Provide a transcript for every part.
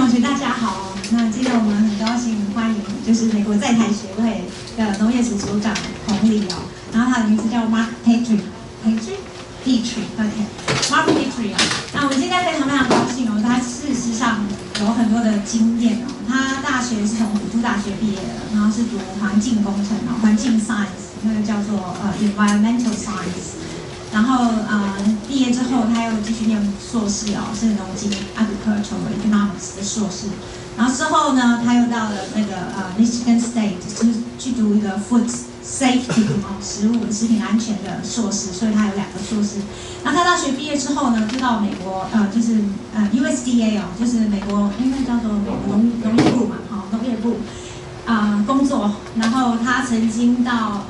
同学大家好，那今天我们很高兴欢迎就是美国在台协会的农业组组长洪理哦，然后他的名字叫 Mark Petry， Mark Petry 哦。那我们今天非常高兴哦，他事实上有很多的经验哦。他大学是从辅助大学毕业的，然后是读环境工程哦，环境 science， 那个叫做environmental science。然后毕业之后，他又继续念硕士哦，是农经 Agriculture Economics 的硕士。然后之后呢，他又到了那个Michigan State， 就是去读一个 Food Safety 食品安全的硕士，所以他有2个硕士。然后他大学毕业之后呢，就到美国就是USDA 哦，就是美国应该叫做美国农业部嘛，农业部。工作，然后他曾经到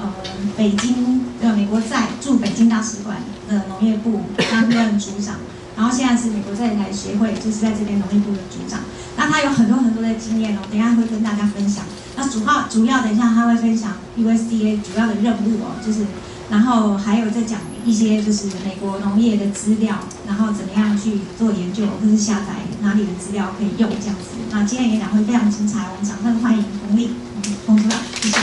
北京美国驻北京大使馆的农业部担任组长，然后现在是美国在台协会，就是在这边农业部的组长。那他有很多的经验哦，等一下会跟大家分享。那主要等一下他会分享 USDA 主要的任务哦，就是然后还有再讲一些就是美国农业的资料，然后怎么样去做研究或是下载哪里的资料可以用这样子。那今天演讲会非常精彩，我们掌声欢迎洪理洪组长，谢谢。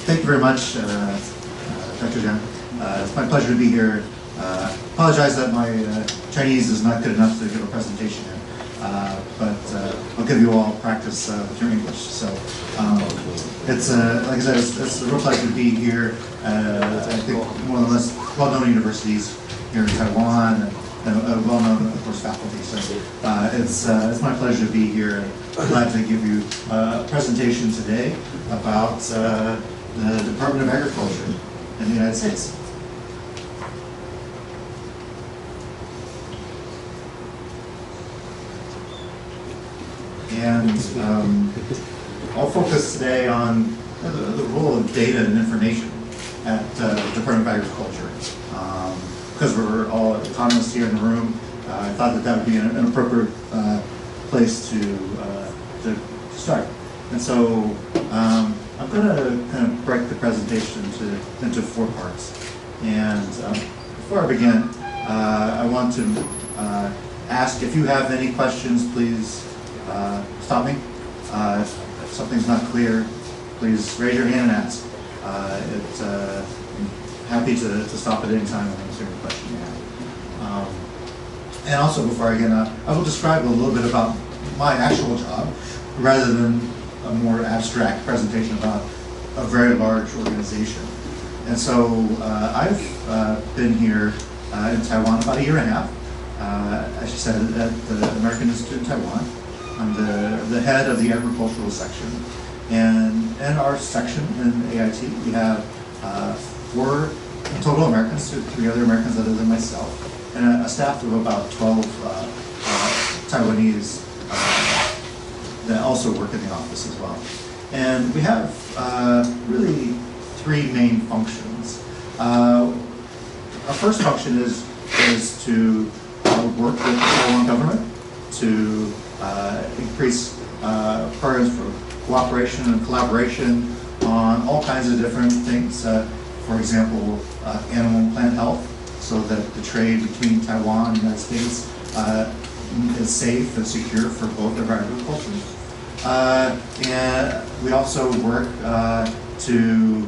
Thank you very much, Dr. Zhang. It's my pleasure to be here. Apologize that my Chinese is not good enough to give a presentation here, but I'll give you all practice with your English. So it's like I said, it's a real pleasure to be here. I think one of the most well-known universities here in Taiwan, and well-known, of course, faculty. So it's my pleasure to be here. I'm glad to give you a presentation today about the Department of Agriculture in the United States. And I'll focus today on the role of data and information at the Department of Agriculture. Because we're all economists here in the room, I thought that would be an appropriate place to start. And so I'm going to kind of break the presentation into 4 parts. And before I begin, I want to ask if you have any questions, please stop me. If something's not clear, please raise your hand and ask. I'm happy to stop at any time and answer any question you have. And also, before I begin, I will describe a little bit about my actual job, rather than a more abstract presentation about a very large organization. And so I've been here in Taiwan about 1.5 years. As you said, at the American Institute in Taiwan. I'm the head of the agricultural section. And in our section in AIT, we have 4 total Americans, 3 other Americans other than myself, and a staff of about 12 Taiwanese that also work in the office as well. And we have really 3 main functions. Our first function is to work with the Taiwan government to increase programs for cooperation and collaboration on all kinds of different things. For example, animal and plant health, so that the trade between Taiwan and the United States is safe and secure for both of our agricultures. And we also work to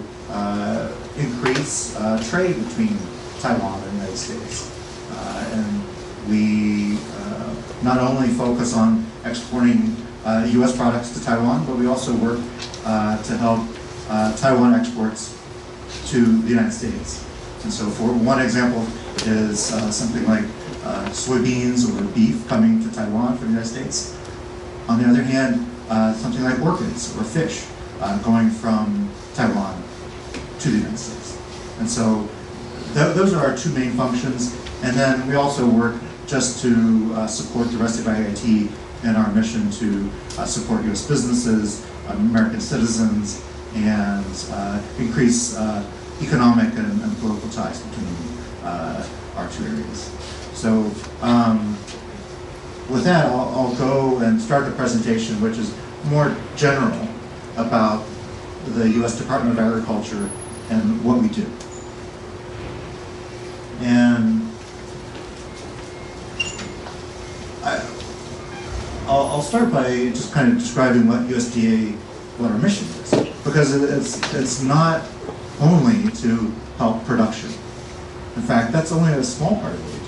increase trade between Taiwan and the United States. And we not only focus on exporting U.S. products to Taiwan, but we also work to help Taiwan exports to the United States. And so for one example is something like soybeans or beef coming to Taiwan from the United States. On the other hand, something like orchids or fish going from Taiwan to the United States. And so those are our 2 main functions. And then we also work just to support the rest of IIT in our mission to support U.S. businesses, American citizens, and increase economic and political ties between our 2 areas. So with that, I'll go and start the presentation, which is more general about the U.S. Department of Agriculture and what we do. And I'll start by just kind of describing what our mission is, because it's not only to help production. In fact, that's only a small part of what we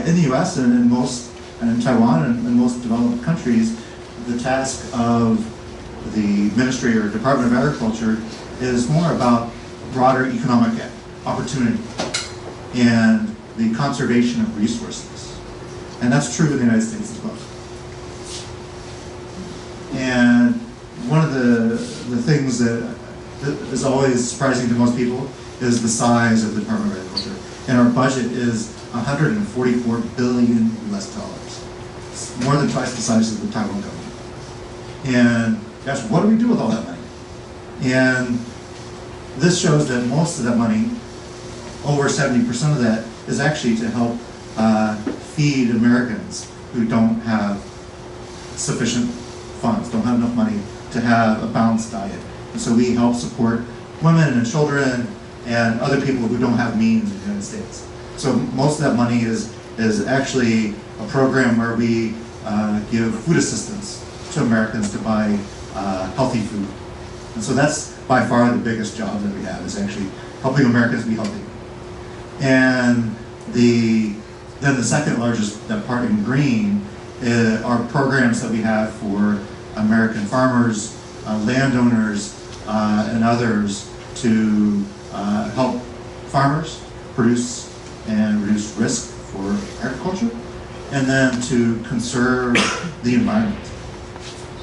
do. In the U.S. and in Taiwan and in most developed countries, the task of the Ministry or Department of Agriculture is more about broader economic opportunity and the conservation of resources. And that's true in the United States as well. And one of the things that is always surprising to most people is the size of the Department of Agriculture. And our budget is $144 billion US. It's more than twice the size of the Taiwan government. And gosh, what do we do with all that money? And this shows that most of that money, over 70% of that, is actually to help feed Americans who don't have sufficient funds, don't have enough money to have a balanced diet. And so we help support women and children and other people who don't have means in the United States. So most of that money is actually a program where we give food assistance to Americans to buy healthy food. And so that's by far the biggest job that we have, is actually helping Americans be healthy. And then the second largest, that part in green, are programs that we have for American farmers, landowners, and others to help farmers produce and reduce risk for agriculture, and then to conserve the environment.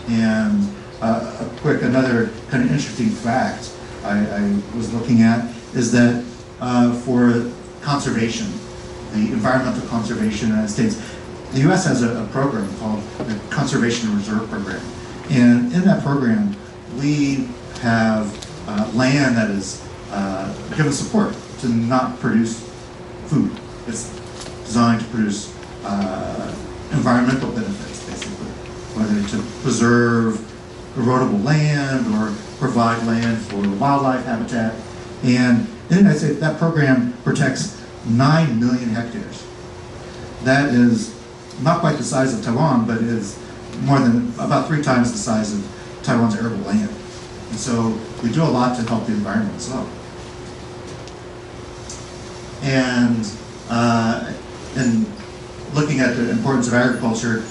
And another kind of interesting fact I was looking at is that for conservation, the environmental conservation in the United States, the U.S. has a program called the Conservation Reserve Program. And in that program, we have land that is given support to not produce food. It's designed to produce environmental benefits, basically, whether to preserve erodible land or provide land for wildlife habitat. And in the United States, that program protects 9 million hectares. That is not quite the size of Taiwan, but is more than about 3 times the size of Taiwan's arable land. And so we do a lot to help the environment as well. And in looking at the importance of agriculture,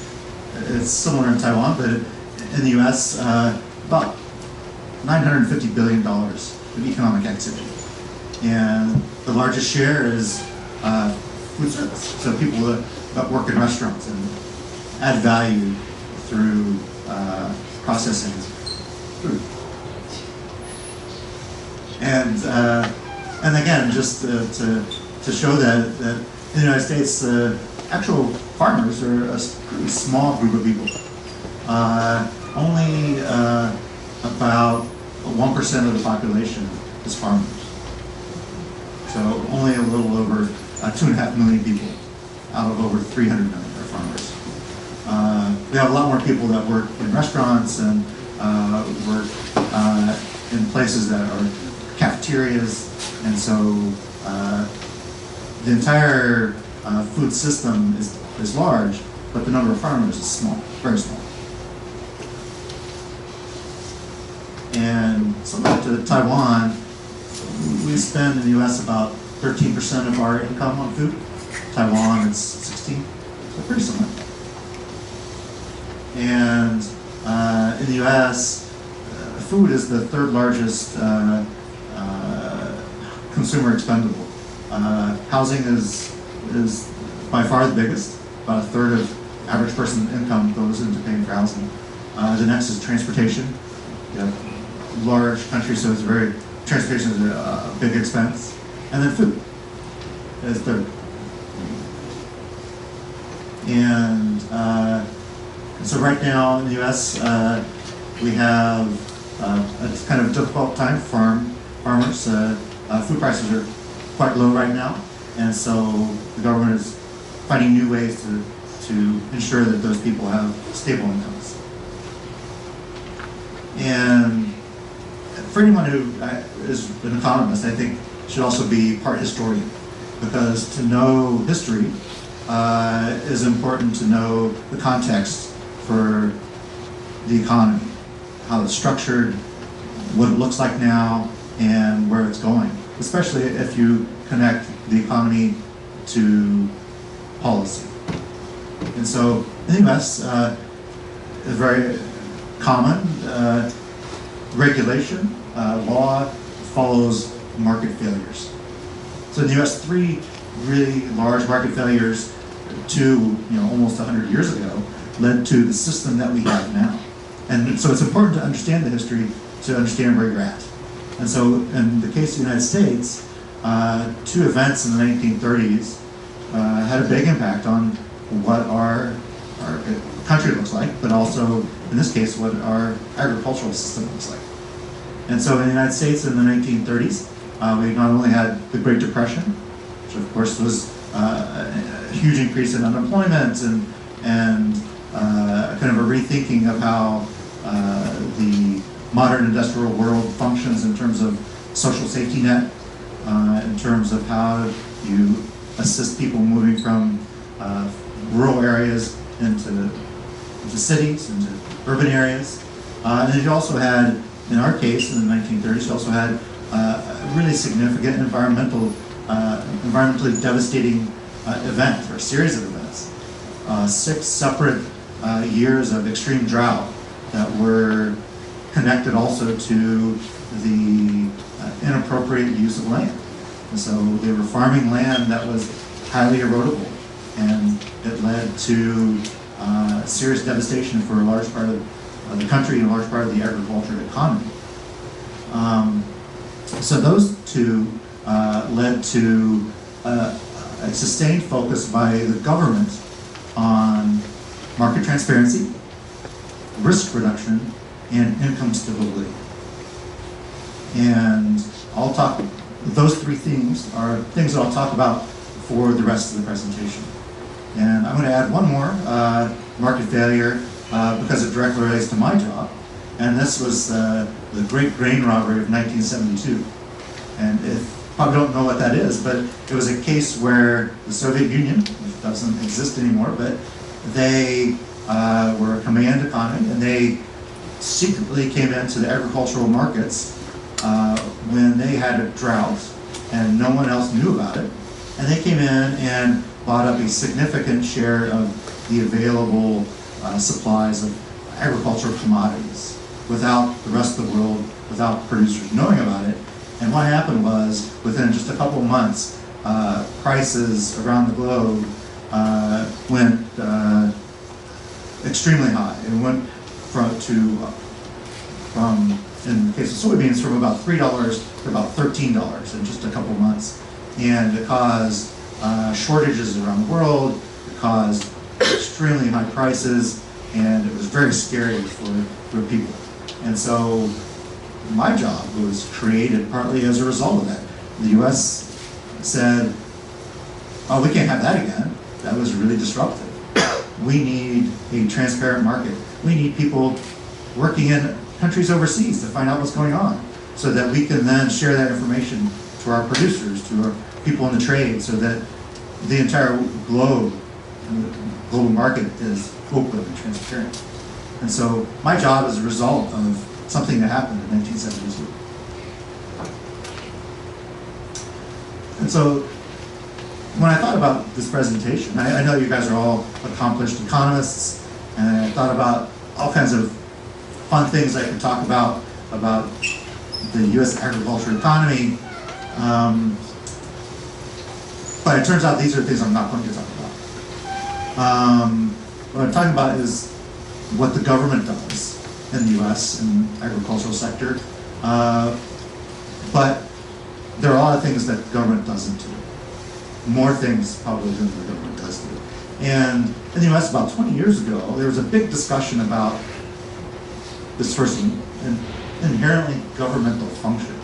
it's similar in Taiwan, but in the U.S., about $950 billion of economic activity. And the largest share is food service. So people that work in restaurants and add value through processing food. And again, just to show that in the United States, actual farmers are a pretty small group of people. Only about 1% of the population is farmers. So only a little over 2.5 million people out of over 300 million are farmers. We have a lot more people that work in restaurants and work in places that are cafeterias, and so the entire food system is large, but the number of farmers is small, very small. And similar to Taiwan, we spend in the U.S. about 13% of our income on food. Taiwan, it's 16%, so pretty similar. And in the U.S., food is the third largest consumer expendable. Housing is by far the biggest. About a third of average person's income goes into paying for housing. The next is transportation. You have large country, so transportation is a big expense. And then food is third. And so right now in the U.S., we have a kind of difficult time for farmers. Food prices are quite low right now, and so the government is finding new ways to ensure that those people have stable incomes. And for anyone who is an economist, I think should also be part historian, because to know history is important to know the context for the economy, how it's structured, what it looks like now, and where it's going, especially if you connect the economy to policy. And so in the US, a very common regulation, law follows market failures. So in the US, 3 really large market failures almost 100 years ago led to the system that we have now. And so it's important to understand the history to understand where you're at. And so in the case of the United States, 2 events in the 1930s had a big impact on what our country looks like, but also, in this case, what our agricultural system looks like. And so in the United States in the 1930s, we not only had the Great Depression, which of course was a huge increase in unemployment and kind of a rethinking of how the modern industrial world functions in terms of social safety net, in terms of how you assist people moving from rural areas into cities, into urban areas. And then you also had, in our case, in the 1930s, you also had a really significant environmentally devastating event, or a series of events. 6 separate years of extreme drought that were connected also to the inappropriate use of land. And so they were farming land that was highly erodible, and it led to serious devastation for a large part of the country and a large part of the agriculture economy. So those 2 led to a sustained focus by the government on market transparency, risk reduction, and income stability. And those 3 themes are things that I'll talk about for the rest of the presentation. And I'm going to add one more, market failure, because it directly relates to my job. And this was the Great Grain Robbery of 1972. And if you probably don't know what that is, but it was a case where the Soviet Union, which doesn't exist anymore, but they were a command economy, and they secretly came into the agricultural markets when they had a drought and no one else knew about it. And they came in and bought up a significant share of the available supplies of agricultural commodities without the rest of the world, without producers knowing about it. And what happened was, within just a couple of months, prices around the globe went extremely high. It went from, in the case of soybeans, from about $3 to about $13 in just a couple of months. And it caused shortages around the world, it caused extremely high prices, and it was very scary for people. And so my job was created partly as a result of that. The US said, oh, we can't have that again. That was really disruptive. We need a transparent market. We need people working in countries overseas to find out what's going on, so that we can then share that information to our producers, to our people in the trade, so that the entire global market is open and transparent. And so my job is a result of something that happened in 1972. And so when I thought about this presentation, I know you guys are all accomplished economists, and I thought about all kinds of fun things I could talk about the U.S. agriculture economy. But it turns out these are things I'm not going to talk about. What I'm talking about is what the government does in the U.S. in the agricultural sector. But there are a lot of things that the government doesn't do. More things probably than the government does do. And in the U.S. about 20 years ago, there was a big discussion about this first inherently governmental function.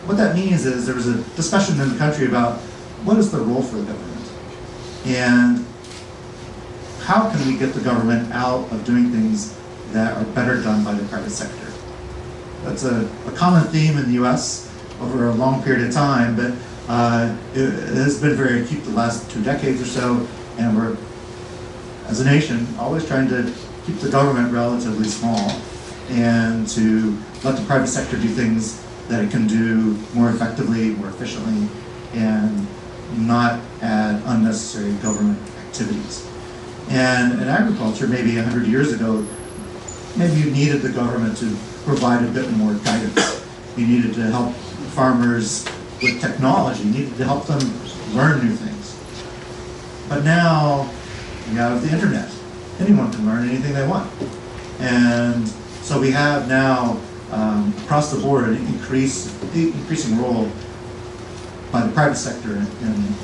What that means is there was a discussion in the country about what is the role for the government, and how can we get the government out of doing things that are better done by the private sector. That's a common theme in the U.S. over a long period of time, but it has been very acute the last 2 decades or so, and we're, as a nation, always trying to keep the government relatively small and to let the private sector do things that it can do more effectively, more efficiently, and not add unnecessary government activities. And in agriculture, maybe 100 years ago, maybe you needed the government to provide a bit more guidance. You needed to help farmers with technology. You needed to help them learn new things. But now, you have the internet. Anyone can learn anything they want. And so we have now, across the board, an increasing role by the private sector in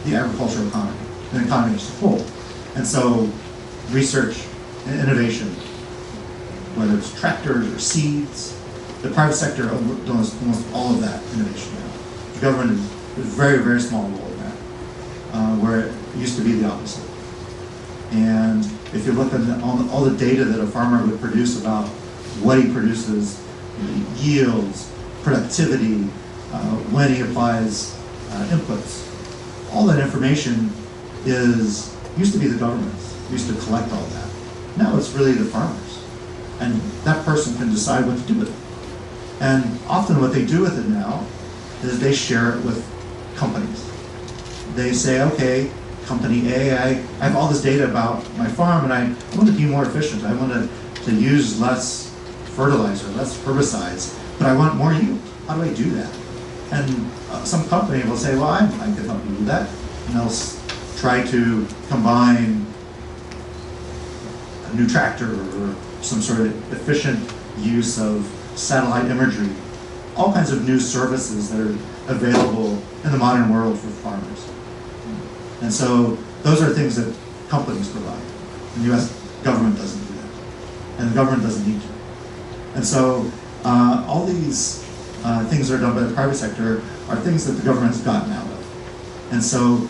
the agricultural economy, and the economy as a whole. And so research and innovation, whether it's tractors or seeds, the private sector does almost all of that innovation now. The government is a very, very small role in that, where it used to be the opposite. And if you look at all the data that a farmer would produce about what he produces, yields, productivity, when he applies inputs, all that information used to be the government's, used to collect all that. Now it's really the farmers. And that person can decide what to do with it. And often what they do with it now is they share it with companies. They say, okay, company A, I have all this data about my farm and I want to be more efficient. I want to use less fertilizer, less herbicides, but I want more yield. How do I do that? And some company will say, well, I can help you do that. And they'll try to combine a new tractor or some sort of efficient use of satellite imagery, all kinds of new services that are available in the modern world for farmers. And so those are things that companies provide. And the U.S. government doesn't do that. And the government doesn't need to. And so all these things that are done by the private sector are things that the government's gotten out of. And so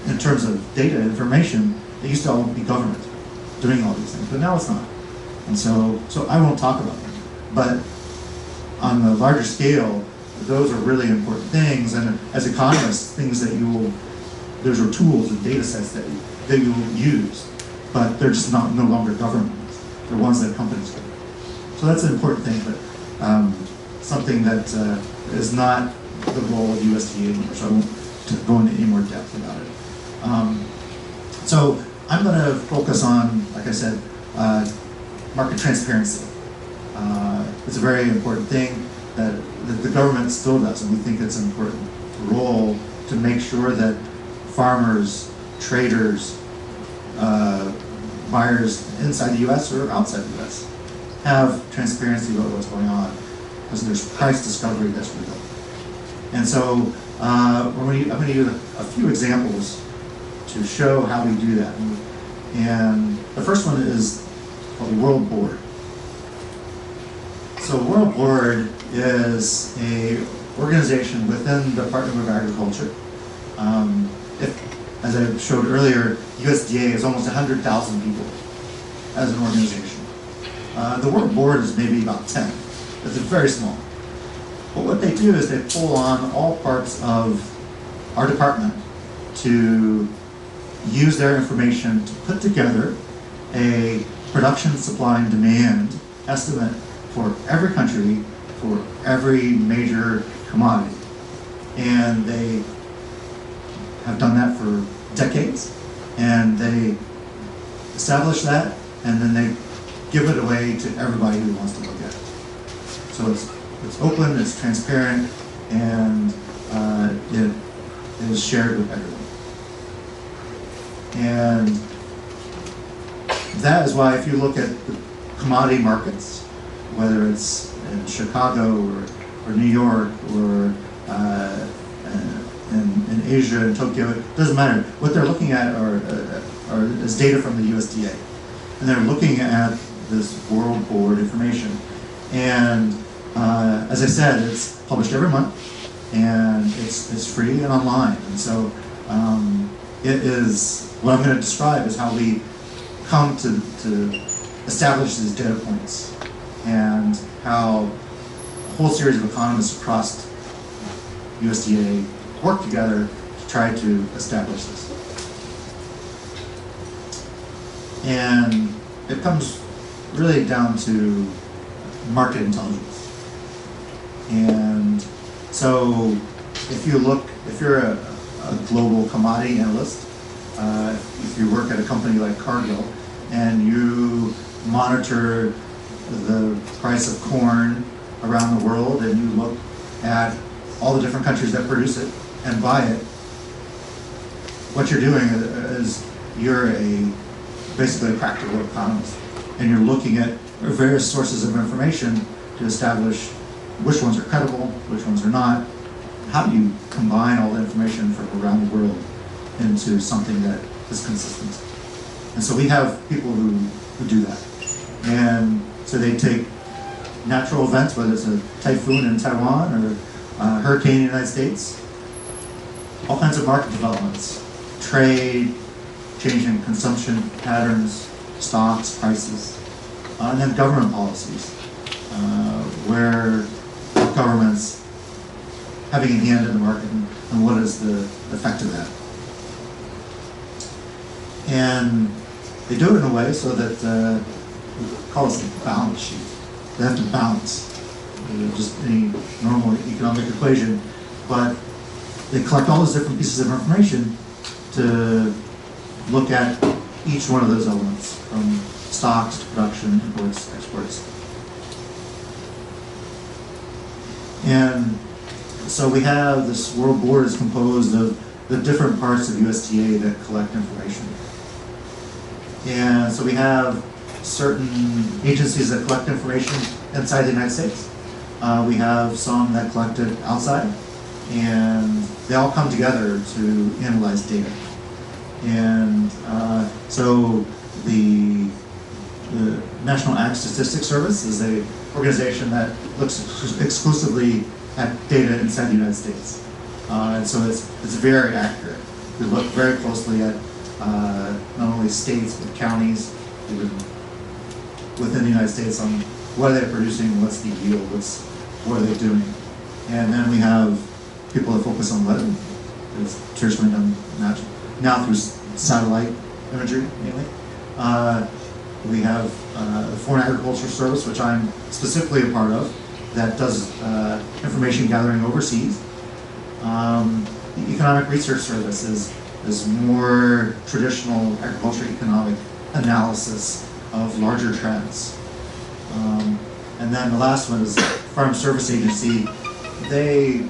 in terms of data information, it used to all be government doing all these things, but now it's not. And so I won't talk about them. But on the larger scale, those are really important things. And as economists, things that those are tools and data sets that you will use, but they're just no longer government. They're ones that companies do. So that's an important thing, but something that is not the role of USDA anymore, so I won't go into any more depth about it. So I'm going to focus on, like I said, market transparency. It's a very important thing that the government still does, and we think it's an important role to make sure that farmers, traders, buyers inside the U.S. or outside the U.S. have transparency about what's going on, because there's price discovery that's real. And so I'm going to use a few examples to show how we do that. And the first one is called the World Board. So World Board is an organization within the Department of Agriculture. As I showed earlier, USDA is almost 100,000 people as an organization. The World Board is maybe about 10. It's very small. But what they do is they pull on all parts of our department to use their information to put together a production, supply, and demand estimate for every country, for every major commodity. And they have done that for decades, and they establish that, and then they give it away to everybody who wants to look at it. So it's open, it's transparent, and it is shared with everyone. And that is why if you look at the commodity markets, whether it's in Chicago or New York or in Asia and Tokyo, it doesn't matter. What they're looking at is data from the USDA. And they're looking at this World Board information. And as I said, it's published every month, and it's free and online. And so it is, what I'm going to describe is how we come to establish these data points, and how a whole series of economists across USDA work together to try to establish this. And it comes really down to market intelligence. And so if you're a global commodity analyst, if you work at a company like Cargill and you monitor the price of corn around the world and you look at all the different countries that produce it and buy it, what you're doing is you're basically a practical economist, and you're looking at various sources of information to establish which ones are credible, which ones are not. How do you combine all the information from around the world into something that is consistent? And so we have people who do that. And so they take natural events, whether it's a typhoon in Taiwan or a hurricane in the United States, all kinds of market developments, trade, changing consumption patterns, stocks, prices, and then government policies, where governments having a hand in the market and what is the effect of that. And they do it in a way so that we call it a balance sheet. They have to balance just any normal economic equation, but they collect all those different pieces of information to look at each one of those elements, from stocks to production, imports, exports. And so we have this world board is composed of the different parts of USDA that collect information. And so we have certain agencies that collect information inside the United States. We have some that collect it outside, and they all come together to analyze data. And so the National Ag Statistics Service is an organization that looks exclusively at data inside the United States. And so it's very accurate. We look very closely at not only states, but counties, even within the United States, on what are they producing, what's the yield, what are they doing. And then we have people that focus on weather. It's traditionally done now through satellite imagery, mainly. We have the Foreign Agriculture Service, which I'm specifically a part of, that does information gathering overseas. The Economic Research Service is more traditional agriculture economic analysis of larger trends. And then the last one is Farm Service Agency. They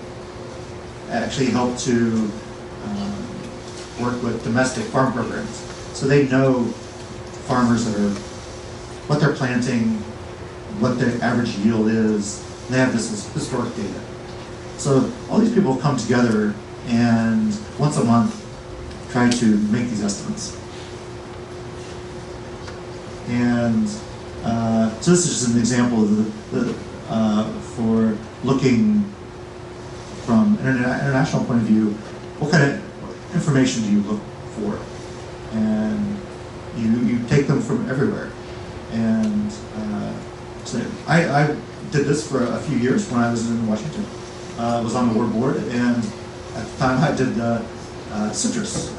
actually help to work with domestic farm programs. So they know farmers what they're planting, what their average yield is. They have this historic data. So all these people come together and once a month try to make these estimates. And so this is just an example of for looking from an international point of view, what kind of information do you look for? And you take them from everywhere. And so I did this for a few years when I was in Washington. I was on the world board, and at the time I did citrus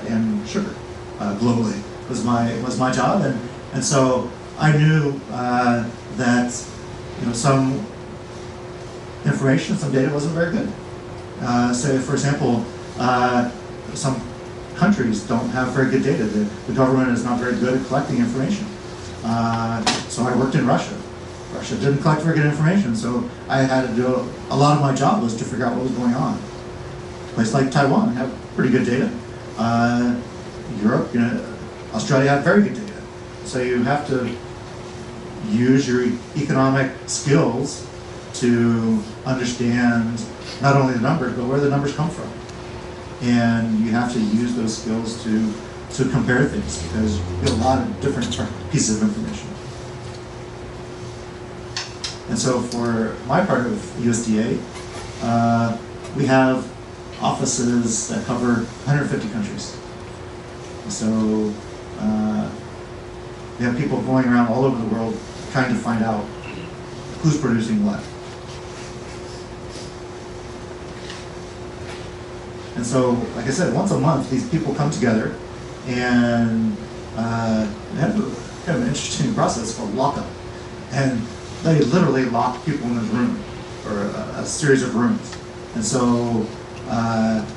and sugar globally was my job, and so I knew that some information, some data wasn't very good. So, for example, some countries don't have very good data. The government is not very good at collecting information. So I worked in Russia. Russia didn't collect very good information, so I had to do a lot of my job was to figure out what was going on. A place like Taiwan had pretty good data. Europe, Australia had very good data. So you have to use your economic skills to understand not only the numbers, but where the numbers come from. And you have to use those skills to compare things, because you get a lot of different pieces of information. And so for my part of USDA, we have offices that cover 150 countries. So we have people going around all over the world trying to find out who's producing what. And so, like I said, once a month, these people come together and have kind of an interesting process called lockup. And they literally lock people in this room, or a series of rooms. And so,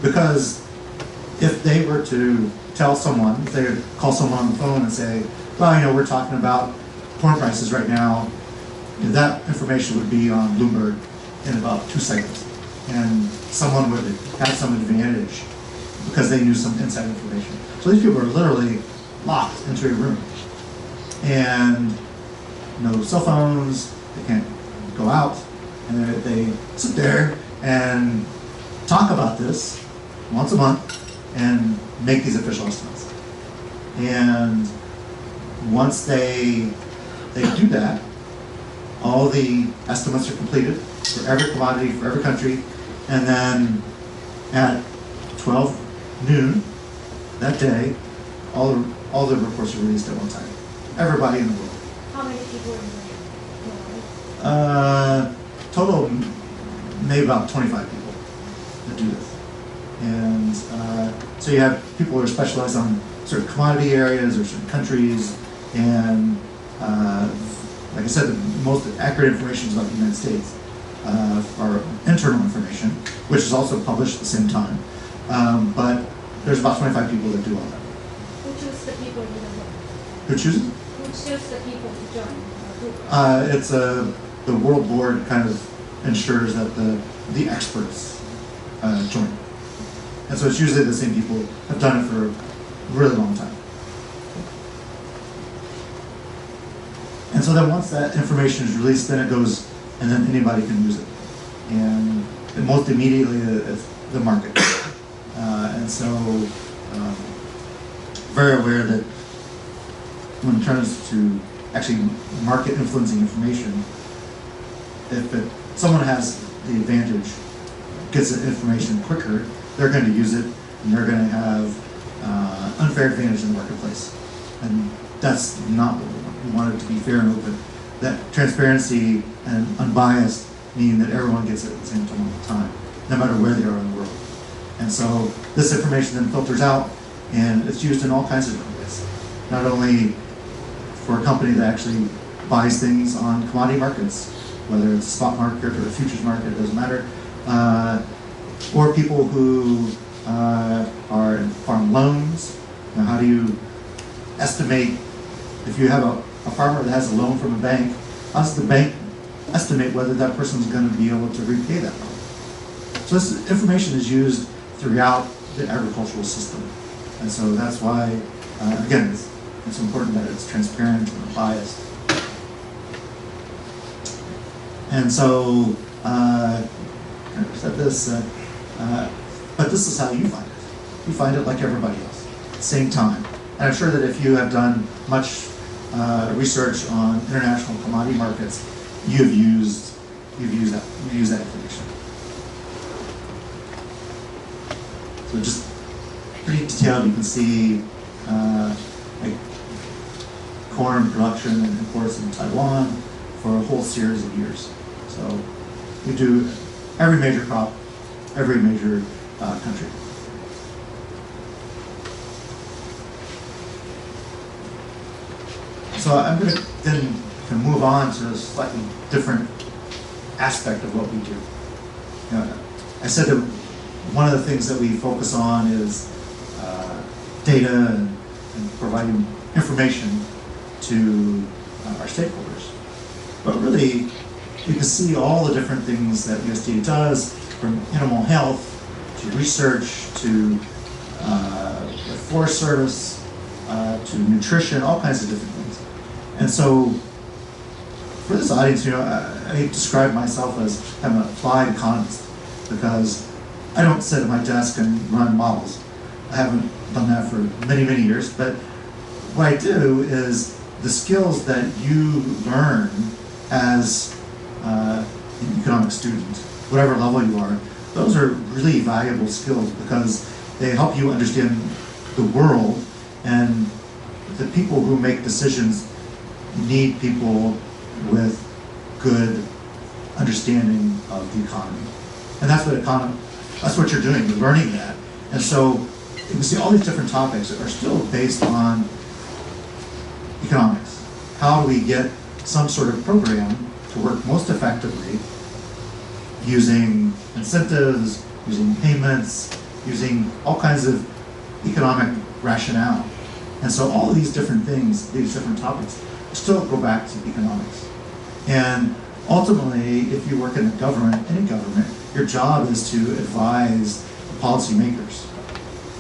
because if they were to tell someone, if they would call someone on the phone and say, well, you know, we're talking about corn prices right now, you know, that information would be on Bloomberg in about 2 seconds. And someone would have some advantage because they knew some inside information. So these people are literally locked into a room. And no cell phones, they can't go out, and they sit there and talk about this once a month and make these official estimates. And once they do that, all the estimates are completed for every commodity, for every country, and then at 12 noon that day, all the reports are released at one time. Everybody in the world. How many people are in Total, maybe about 25 people that do this. And so you have people who are specialized on certain commodity areas or certain countries, and like I said, the most accurate information is about the United States, our internal information, which is also published at the same time. But there's about 25 people that do all that. Who choose the people in the group? Who chooses? Who choose the people to join the group? It's the World Board kind of ensures that the experts join. And so it's usually the same people have done it for a really long time. And so then once that information is released, then it goes, and then anybody can use it. And most immediately, it's the market. And so, very aware that when it turns to actually market influencing information, if someone has the advantage, gets the information quicker, they're going to use it, and they're going to have unfair advantage in the marketplace. And that's not what we want. We want it to be fair and open. That transparency and unbiased mean that everyone gets it at the same time, no matter where they are in the world. And so this information then filters out, and it's used in all kinds of different ways. Not only for a company that actually buys things on commodity markets, whether it's a spot market or a futures market, it doesn't matter, or people who are in farm loans. Now, how do you estimate, if you have a farmer that has a loan from a bank, how does the bank estimate whether that person's going to be able to repay that loan? So this information is used throughout the agricultural system. And so that's why, again, it's important that it's transparent and unbiased. And so, I said this, but this is how you find it. You find it like everybody else, same time. And I'm sure that if you have done much research on international commodity markets, you've used that information. So just pretty detailed. You can see like corn production and imports in Taiwan for a whole series of years. So we do every major crop, every major country. So I'm going to then move on to a slightly different aspect of what we do. You know, I said that one of the things that we focus on is data and providing information to our stakeholders. But really, you can see all the different things that USDA does, from animal health to research to the Forest Service to nutrition, all kinds of different things. And so, for this audience, you know, I describe myself as I'm an applied economist because I don't sit at my desk and run models. I haven't done that for many, many years. But what I do is the skills that you learn as an economic student, whatever level you are, those are really valuable skills because they help you understand the world, and the people who make decisions need people with good understanding of the economy. And that's what you're doing, you're learning that. And so you can see all these different topics are still based on economics. how do we get some sort of program to work most effectively using incentives, using payments, using all kinds of economic rationale. And so all of these different things, these different topics, still go back to economics. And ultimately, if you work in a government, any government, your job is to advise the policymakers.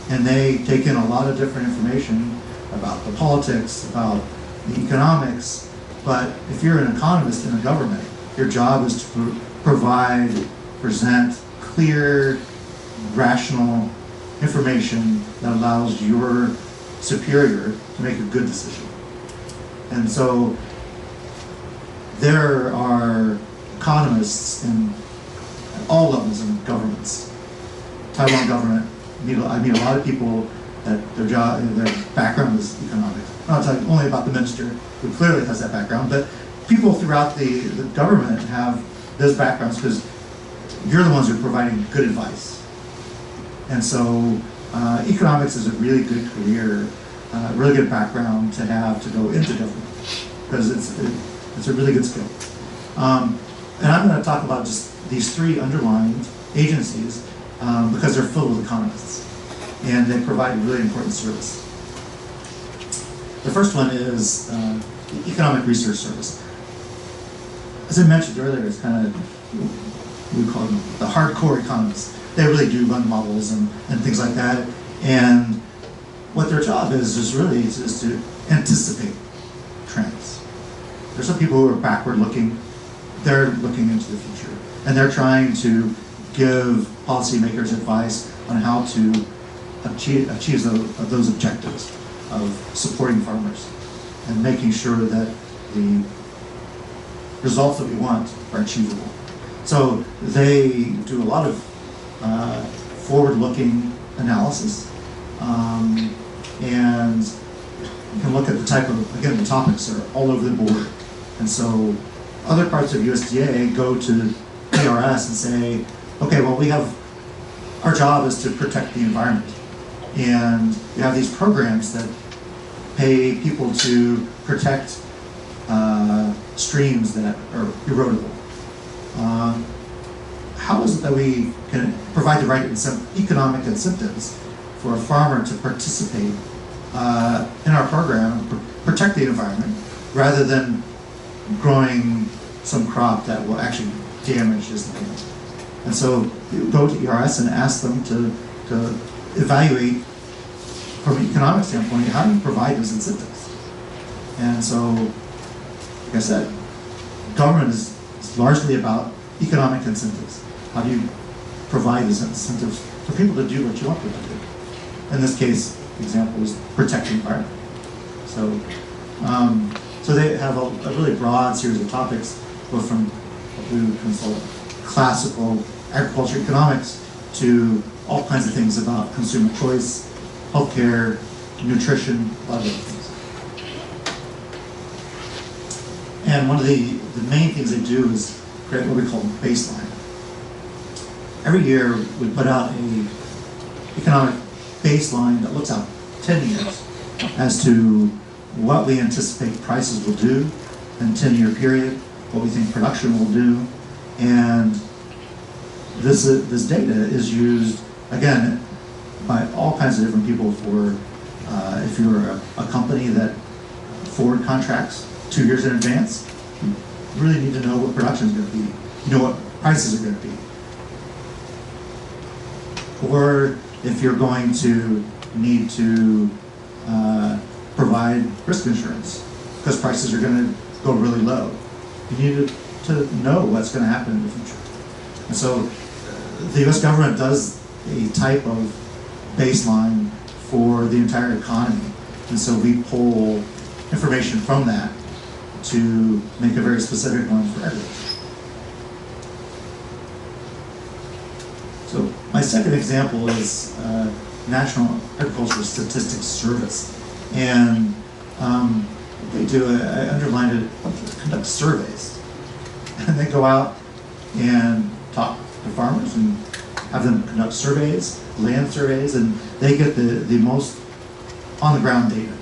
And they take in a lot of different information about the politics, about the economics, but if you're an economist in a government, your job is to present clear, rational information that allows your superior to make a good decision. And so there are economists in all levels of governments. Taiwan government, I meet a lot of people that their background is economics. I'm not talking only about the minister, who clearly has that background, but people throughout the government have those backgrounds because you're the ones who are providing good advice. And so economics is a really good career, really good background to have to go into government because it's a really good skill. And I'm going to talk about just these three underlined agencies because they're filled with economists and they provide a really important service. The first one is the Economic Research Service. As I mentioned earlier, it's kind of, we call them the hardcore economists. They really do run models and things like that. And what their job is really is to anticipate trends. There's some people who are backward looking. They're looking into the future. And they're trying to give policymakers advice on how to achieve those objectives of supporting farmers and making sure that the results that we want are achievable. So they do a lot of forward-looking analysis, and you can look at the type of, again, the topics are all over the board. And so other parts of USDA go to ERS and say, okay, well, our job is to protect the environment. And we have these programs that pay people to protect streams that are erodible. How is it that we can provide the right economic incentives for a farmer to participate in our program and protect the environment rather than growing some crop that will actually damage his land? And so you go to ERS and ask them to evaluate from an economic standpoint, how do you provide those incentives? And so, like I said, government is largely about economic incentives. How do you provide these incentives for people to do what you want them to do? In this case, the example is protect the environment. So, so they have a really broad series of topics, both from what we would consult classical agriculture economics to all kinds of things about consumer choice, healthcare, nutrition, a lot of other things. And one of the main things they do is create what we call baseline. Every year we put out an economic baseline that looks out 10 years as to what we anticipate prices will do in a 10-year period, what we think production will do, and this data is used, again, by all kinds of different people for, if you're a company that forward contracts 2 years in advance, you really need to know what production is going to be, you know what prices are going to be. Or if you're going to need to provide risk insurance because prices are going to go really low, you need to know what's going to happen in the future. And so the U.S. government does a type of baseline for the entire economy. And so we pull information from that to make a very specific one for agriculture. So my second example is National Agricultural Statistics Service. And they do, I underlined it, conduct surveys. And they go out and talk to farmers and have them conduct surveys, land surveys, and they get the most on-the-ground data.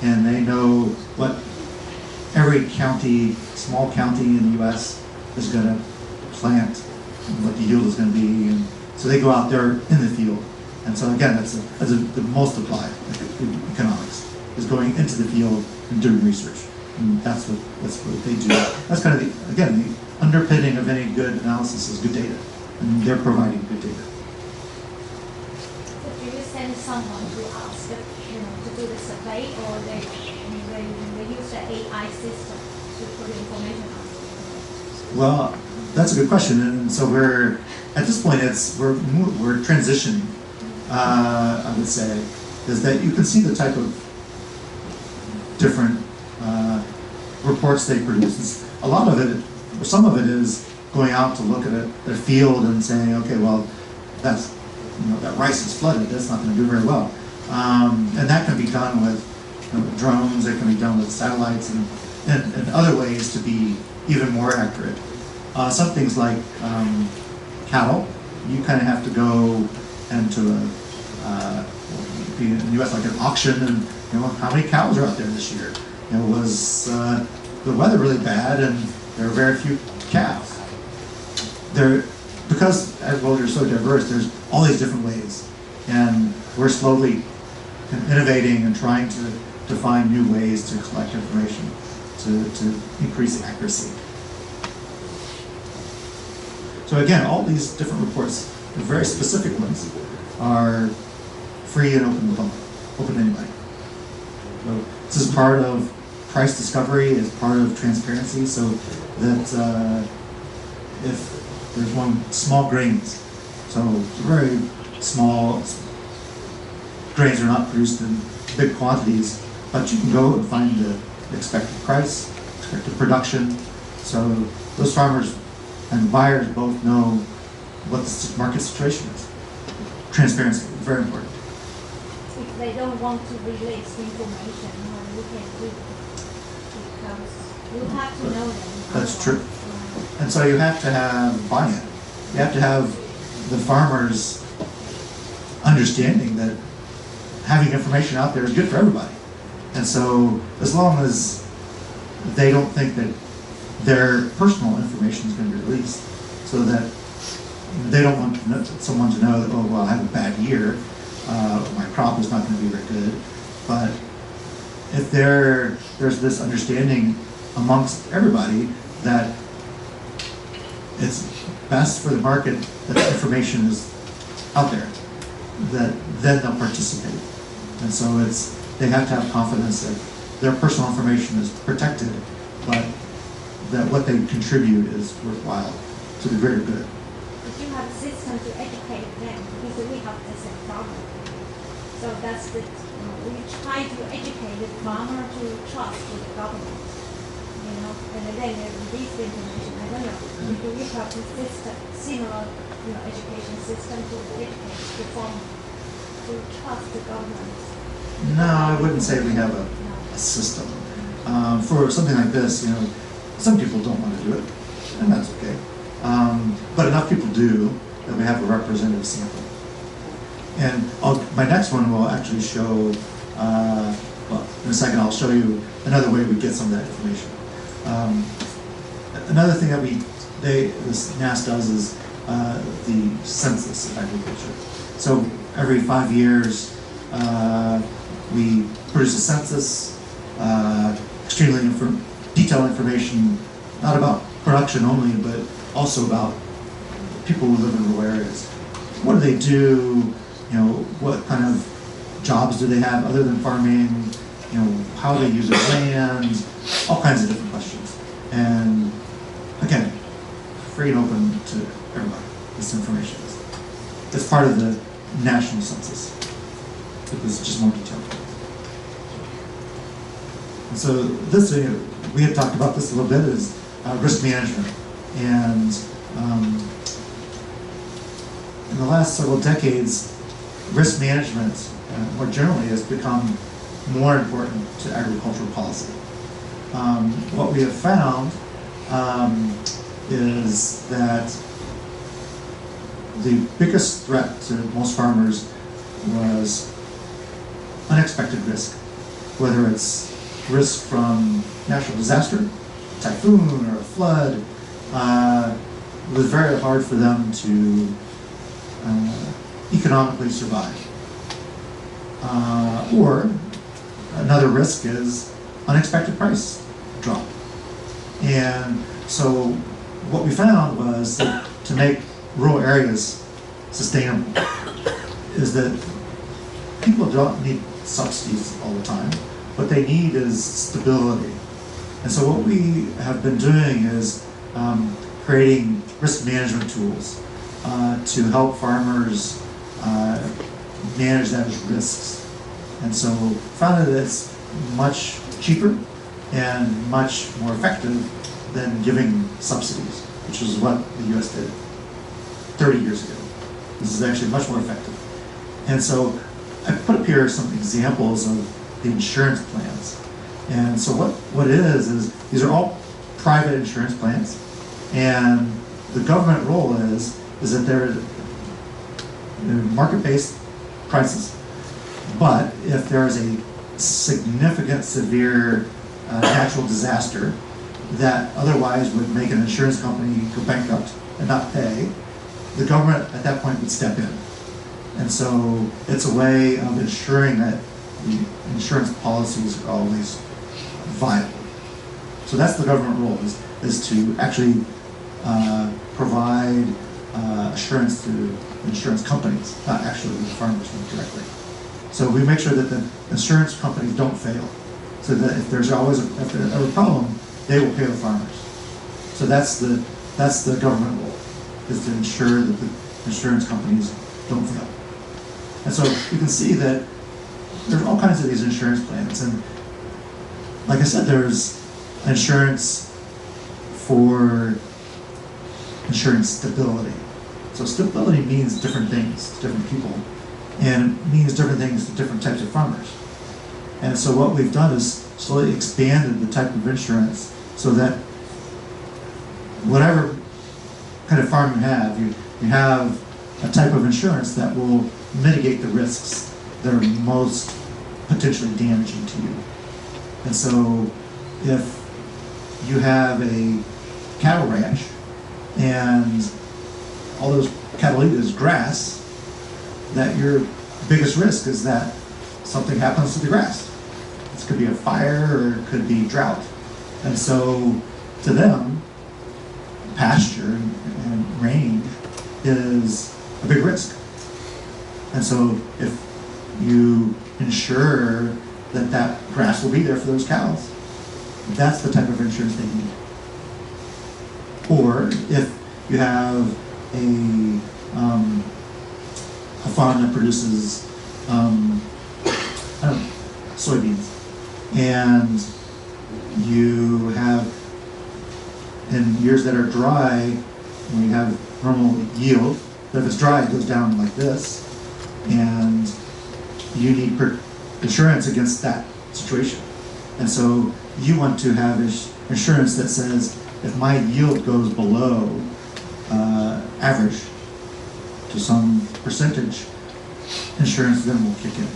And they know what every county, small county in the U.S. is going to plant what the yield is going to be, and so they go out there in the field. And so again, that's the most applied economics, is going into the field and doing research. And that's what they do. That's kind of the underpinning of any good analysis is good data, and they're providing good data. So do you send someone to ask, to do the survey, or they use the AI system to put information on? Well, that's a good question, and so we're at this point we're transitioning. I would say is that you can see the type of different reports they produce. A lot of it, some of it is going out to look at a field and saying, okay, well, that's that rice is flooded. That's not going to do very well, and that can be done with drones. It can be done with satellites and other ways to be even more accurate. Some things like cattle, you kind of have to go into in the U.S. like an auction, and how many cows are out there this year? Was the weather really bad, and there are very few calves. Because agriculture is so diverse, there's all these different ways, and we're slowly innovating and trying to find new ways to collect information to increase accuracy. So again, all these different reports, the very specific ones, are free and open to the public, open to anybody. So this is part of price discovery, is part of transparency, so that if there's one small grains, so very small grains are not produced in big quantities, but you can go and find the expected price, expected production, so those farmers and buyers both know what the market situation is. Transparency, very important. If they don't want to release information, we can do it, because you have to know them. That's true. And so you have to have buy-in. You have to have the farmers understanding that having information out there is good for everybody. And so as long as they don't think that their personal information is going to be released, so that they don't want someone to know that, oh, well, I have a bad year, my crop is not going to be very good. But if there's this understanding amongst everybody that it's best for the market that information is out there, that then they'll participate. And so they have to have confidence that their personal information is protected, but that what they contribute is worthwhile to the greater good. But you have a system to educate them, because we have the same problem. So that's we try to educate the farmer to trust the government, and then they release the information. I don't know, do we have a system, similar, education system to educate the farmer to trust the government? No, I wouldn't say we have a system. For something like this, some people don't want to do it, and that's okay. But enough people do that we have a representative sample. And my next one will actually show, well, in a second I'll show you another way we get some of that information. Another thing that this NAS does is the Census of Agriculture. So every 5 years, we produce a census, extremely detailed information, not about production only, but also about people who live in rural areas. What do they do? What kind of jobs do they have other than farming? How do they use their land? All kinds of different questions. And again, free and open to everybody. This information is. It's part of the national census. It was just more detailed. And so this thing, we had talked about this a little bit, is risk management. And in the last several decades, risk management, more generally, has become more important to agricultural policy. What we have found is that the biggest threat to most farmers was unexpected risk, whether it's risk from natural disaster, typhoon or a flood, it was very hard for them to economically survive. Or another risk is unexpected price drop. And so what we found was that to make rural areas sustainable is that people don't need subsidies all the time. What they need is stability. And so what we have been doing is creating risk management tools to help farmers manage those risks. And so found that it's much cheaper and much more effective than giving subsidies, which is what the US did 30 years ago. This is actually much more effective. And so I put up here some examples of the insurance plans. And so what it is these are all private insurance plans, and the government role is that they're market-based prices. But if there is a significant, severe natural disaster that otherwise would make an insurance company go bankrupt and not pay, the government at that point would step in. And so it's a way of ensuring that the insurance policies are always viable. So that's the government role, is to actually provide assurance to insurance companies, not actually the farmers directly. So we make sure that the insurance companies don't fail, so that if there's ever a problem, they will pay the farmers. So that's the government role, is to ensure that the insurance companies don't fail. And so you can see that there's all kinds of these insurance plans, and like I said, there's insurance for insurance stability. So stability means different things to different people, and it means different things to different types of farmers. And so what we've done is slowly expanded the type of insurance so that whatever kind of farm you have a type of insurance that will mitigate the risks that are most potentially damaging to you. And so if you have a cattle ranch and all those cattle eat is grass, that your biggest risk is that something happens to the grass. This could be a fire or it could be drought. And so to them, pasture and range is a big risk. And so if you ensure that that grass will be there for those cows, that's the type of insurance they need. Or if you have a farm that produces soybeans, and you have, in years that are dry, when you have normal yield, but if it's dry, it goes down like this, and you need insurance against that situation. And so you want to have insurance that says, if my yield goes below average to some percentage, insurance then will kick in.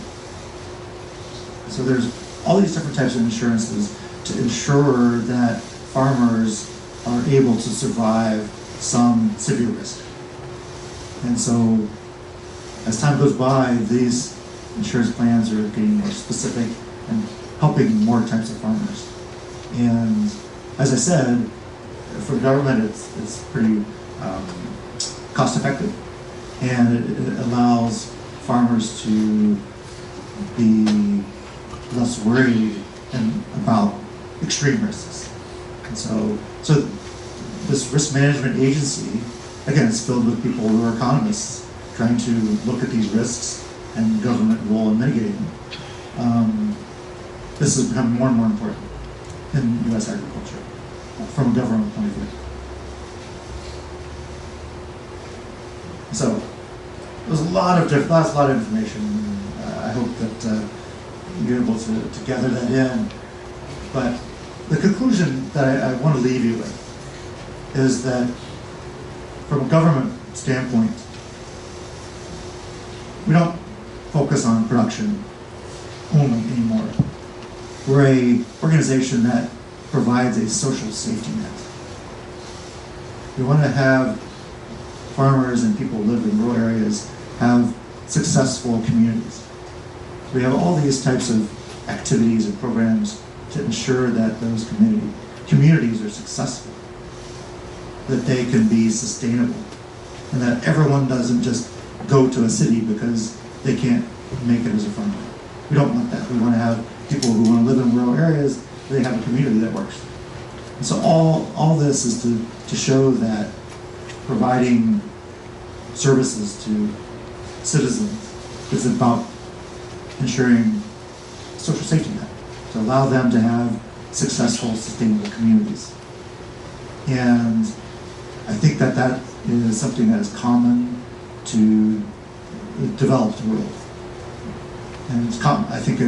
So there's all these different types of insurances to ensure that farmers are able to survive some severe risk. And so as time goes by, these insurance plans are getting more specific and helping more types of farmers. And as I said, for the government, it's pretty cost effective, and it allows farmers to be less worried about extreme risks. And so this risk management agency, again, it's filled with people who are economists trying to look at these risks and government role in mitigating them. This has become more and more important in U.S. agriculture from a government point of view. So there's a lot of information. I hope that you're able to gather that in. But the conclusion that I want to leave you with is that from a government standpoint, we don't focus on production only anymore. We're an organization that provides a social safety net. We want to have farmers and people who live in rural areas have successful communities. We have all these types of activities and programs to ensure that those communities are successful, that they can be sustainable, and that everyone doesn't just go to a city because they can't make it as a farmer. We don't want that. We want to have people who want to live in rural areas, they have a community that works. And so all this is to show that providing services to citizens is about ensuring social safety net, to allow them to have successful, sustainable communities. And I think that that is something that is common to the developed world. And it's common, I think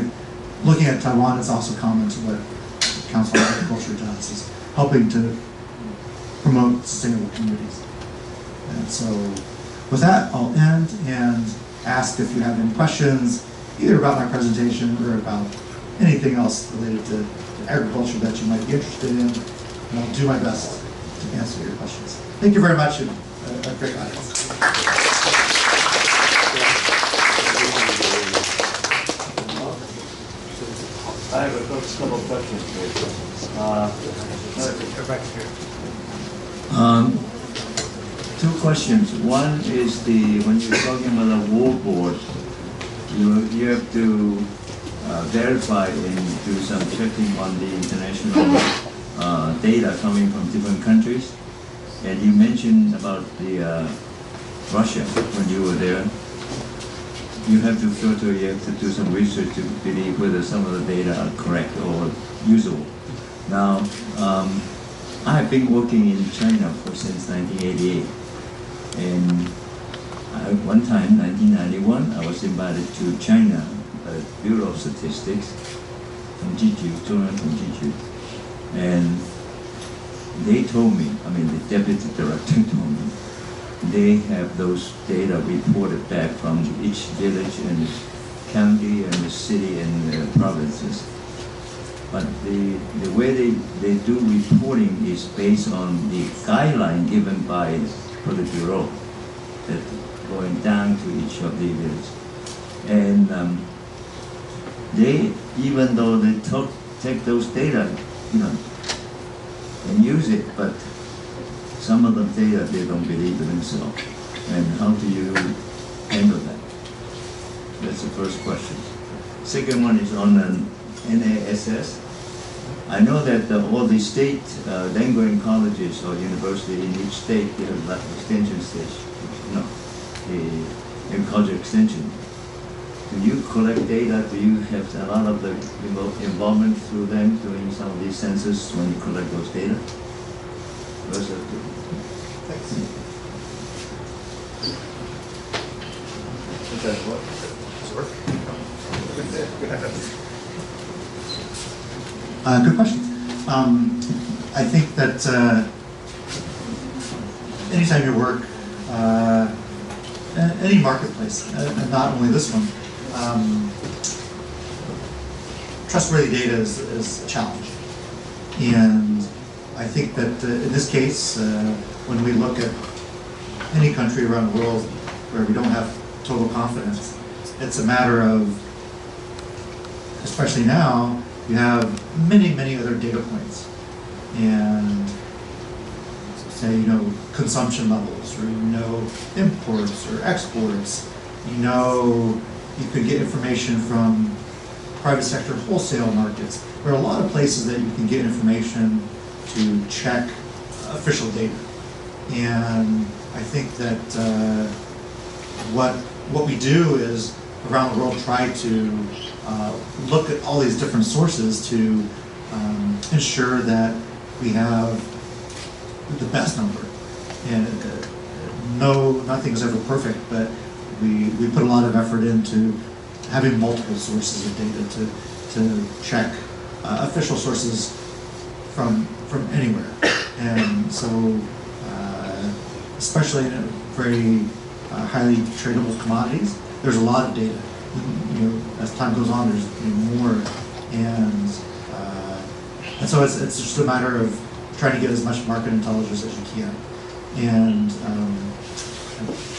looking at Taiwan, it's also common to what the Council of Agriculture does, is helping to promote sustainable communities. And so with that, I'll end and ask if you have any questions, either about my presentation or about anything else related to agriculture that you might be interested in, and I'll do my best to answer your questions. Thank you very much, and a great audience. I have a couple of questions for you. Two questions. One is when you're talking about the war board, you have to verify and do some checking on the international data coming from different countries. And you mentioned about the Russia when you were there. You have to filter, you have to do some research to believe whether some of the data are correct or usable. Now, I have been working in China since 1988. And one time, 1991, I was invited to China, Bureau of Statistics, from Jiju, and they told me, I mean the deputy director told me, they have those data reported back from each village and county and the city and the provinces. But the way they do reporting is based on the guideline given by for the bureau, that going down to each of the villages. And they, even though they take those data, and use it, but some of the data they don't believe in themselves. And how do you handle that? That's the first question. Second one is on NASS. I know that all the state language colleges or university in each state, they have like extension station, the agriculture extension. Do you collect data? Do you have a lot of the involvement through them doing some of these census when you collect those data? Those are good. Thanks. Is that what? Good question. I think that anytime you work, any marketplace, and not only this one, trustworthy data is a challenge. And I think that in this case, when we look at any country around the world where we don't have total confidence, it's a matter of, especially now, you have many, many other data points. And say, consumption levels, or imports or exports. You could get information from private sector wholesale markets. There are a lot of places that you can get information to check official data. And I think that what we do is around the world try to look at all these different sources to ensure that we have the best number. And nothing is ever perfect, but we put a lot of effort into having multiple sources of data to check official sources from anywhere. And so, especially in very highly tradable commodities, there's a lot of data. As time goes on, there's more. And so it's just a matter of trying to get as much market intelligence as you can. And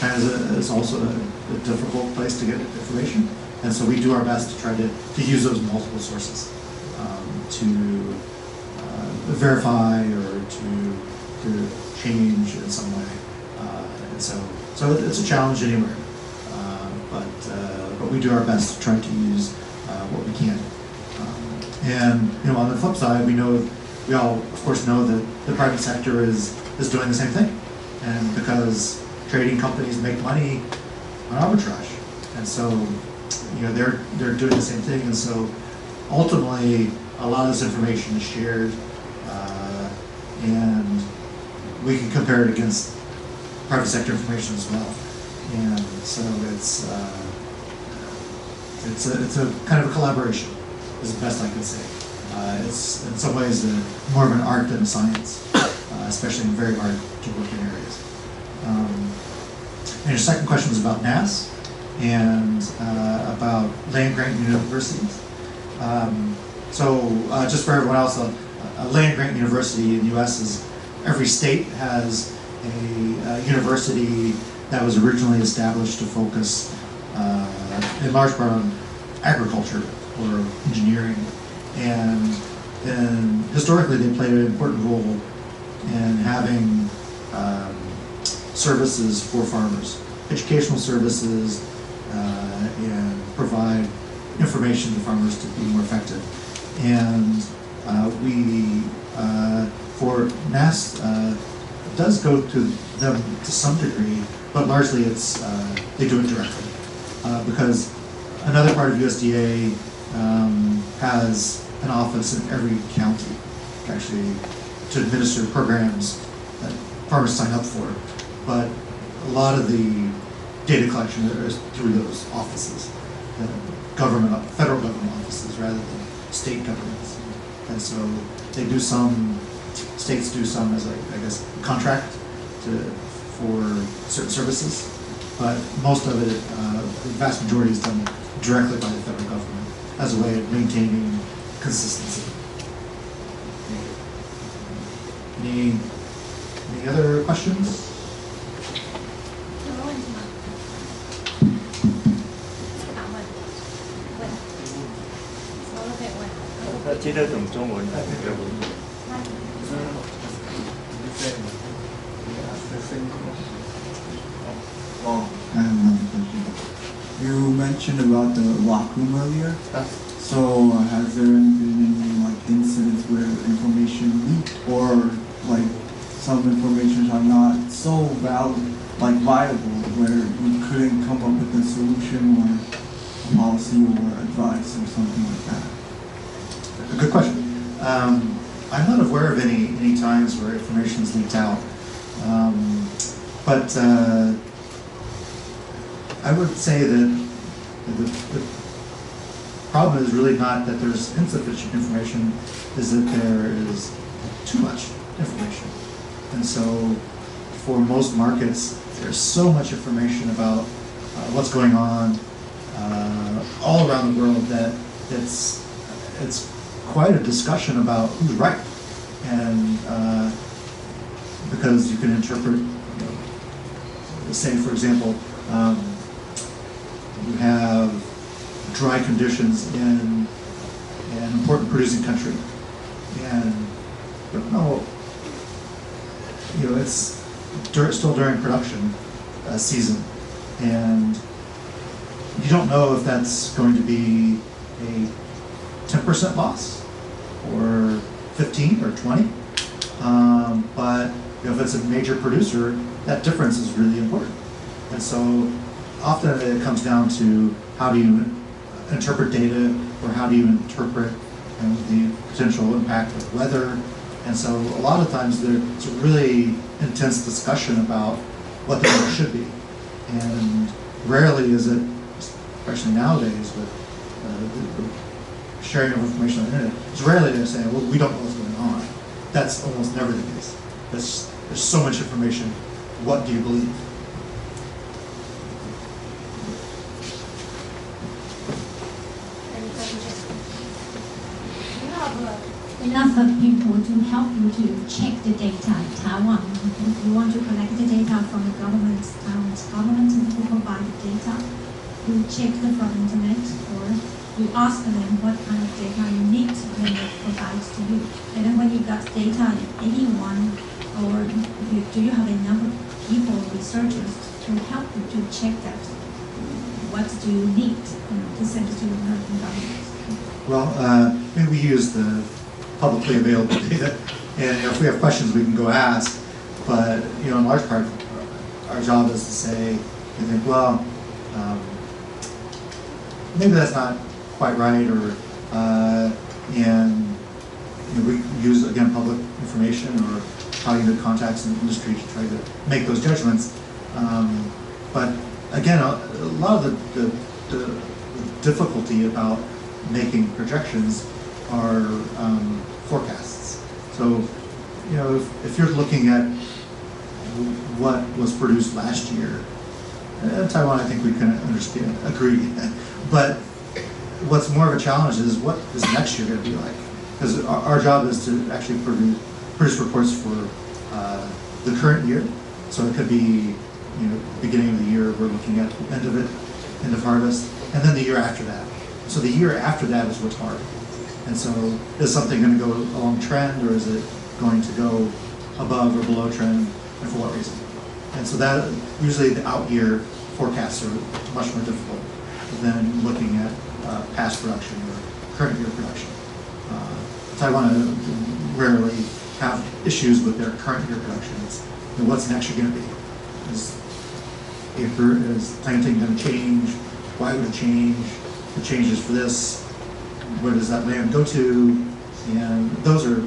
China is also a difficult place to get information. And so we do our best to try to use those multiple sources to verify or to change in some way. And so it's a challenge anywhere. But we do our best to try to use what we can. And on the flip side, we all of course know that the private sector is doing the same thing. And because trading companies make money on arbitrage, and so they're doing the same thing. And so ultimately, a lot of this information is shared, and we can compare it against private sector information as well. And so it's a kind of a collaboration, is the best I can say. It's in some ways more of an art than a science, especially in very hard to work in areas. And your second question was about NAS and about land-grant universities. So just for everyone else, a land-grant university in the U.S. is every state has a university that was originally established to focus in large part on agriculture or engineering. And historically they played an important role in having services for farmers, educational services, and provide information to farmers to be more effective. And for NAS, does go to them to some degree, but largely they do it directly. Because another part of USDA has an office in every county, actually, to administer programs that farmers sign up for. But a lot of the data collection is through those offices, federal government offices, rather than state governments. And so they do some, states do some as I guess, contract for certain services, but most of it, the vast majority is done directly by the federal government as a way of maintaining consistency. Any other questions? You mentioned about the locker room earlier. So has there been any incidents where information leaked, or some information are not so viable where you couldn't come up with a solution or a policy or advice or something like that? Good question. I'm not aware of any times where information is leaked out, but I would say that the problem is really not that there's insufficient information, is that there is too much information. And so for most markets, there's so much information about what's going on all around the world that it's quite a discussion about who's right. And because you can interpret, say for example, you have dry conditions in an important producing country, and you don't know, it's still during production season, and you don't know if that's going to be a 10% loss or 15 or 20, but if it's a major producer, that difference is really important. And so often it comes down to how do you interpret data, or how do you interpret the potential impact of weather. And so a lot of times there's a really intense discussion about what the weather should be. And rarely is it, especially nowadays with the sharing of information on the internet, it's rarely they say, well, we don't know what's going on. That's almost never the case. There's so much information. What do you believe? You have enough of people to help you to check the data in Taiwan. If you want to collect the data from the government, Taiwan's government, and who provide the data, you check them from internet, or you ask them what kind of data you need, and they provide to you. And then when you got data, anyone, or do you have enough people, researchers, to help you to check that? What do you need to send it to the American government? Well, maybe we use the publicly available data, and if we have questions, we can go ask. But in large part, our job is to say, you think, well, maybe that's not quite right, or and we use again public information or talking to contacts in the industry to try to make those judgments. But again, a lot of the difficulty about making projections are forecasts. So, if you're looking at what was produced last year, in Taiwan, I think we can agree. But what's more of a challenge is what is next year going to be like? Because our job is to actually produce reports for the current year. So it could be, beginning of the year, we're looking at the end of harvest, and then the year after that. So the year after that is what's hard. And so is something going to go along trend, or is it going to go above or below trend, and for what reason? And so that usually the out year forecasts are much more difficult than looking at past production or current year production. Taiwan rarely have issues with their current year production. It's what's next year going to be? Is planting going to change? Why would it change? It changes for this. Where does that land go to? And those are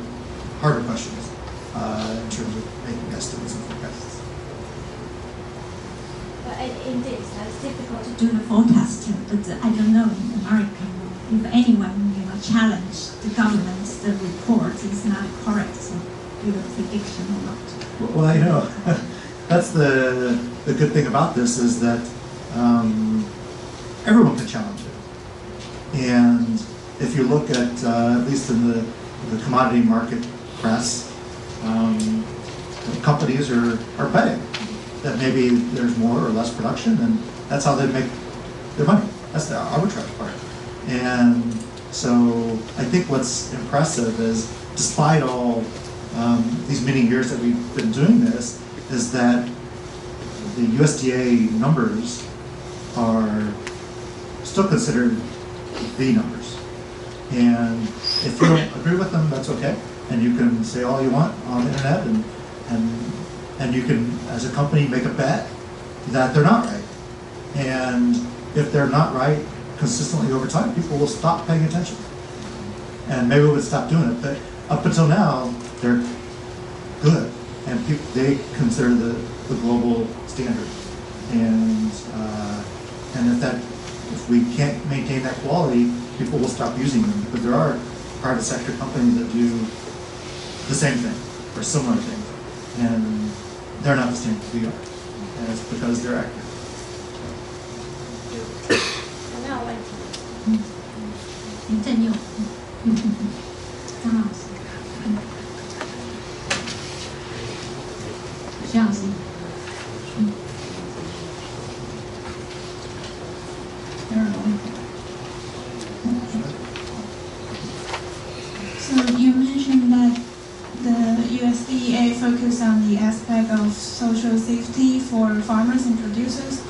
harder questions in terms of making estimates and forecasts. But indeed, it's difficult to do the forecast, but I don't know in America if anyone challenge the government, the report is not correct, so do the prediction or not. Well, that's the good thing about this is that everyone can challenge it. And if you look at least in the commodity market press, companies are betting that maybe there's more or less production, and that's how they make their money. That's the arbitrage part. And so I think what's impressive is, despite all these many years that we've been doing this, is that the USDA numbers are still considered the numbers. And if you don't agree with them, that's okay. And you can say all you want on the internet, and you can, as a company, make a bet that they're not right. And if they're not right consistently over time, people will stop paying attention. And maybe we would stop doing it. But up until now, they're good. And they consider the global standard. And if we can't maintain that quality, people will stop using them, because there are private sector companies that do the same thing or similar things, and they're not the same as we are, and it's because they're accurate. So you mentioned that the USDA focus on the aspect of social safety for farmers and producers,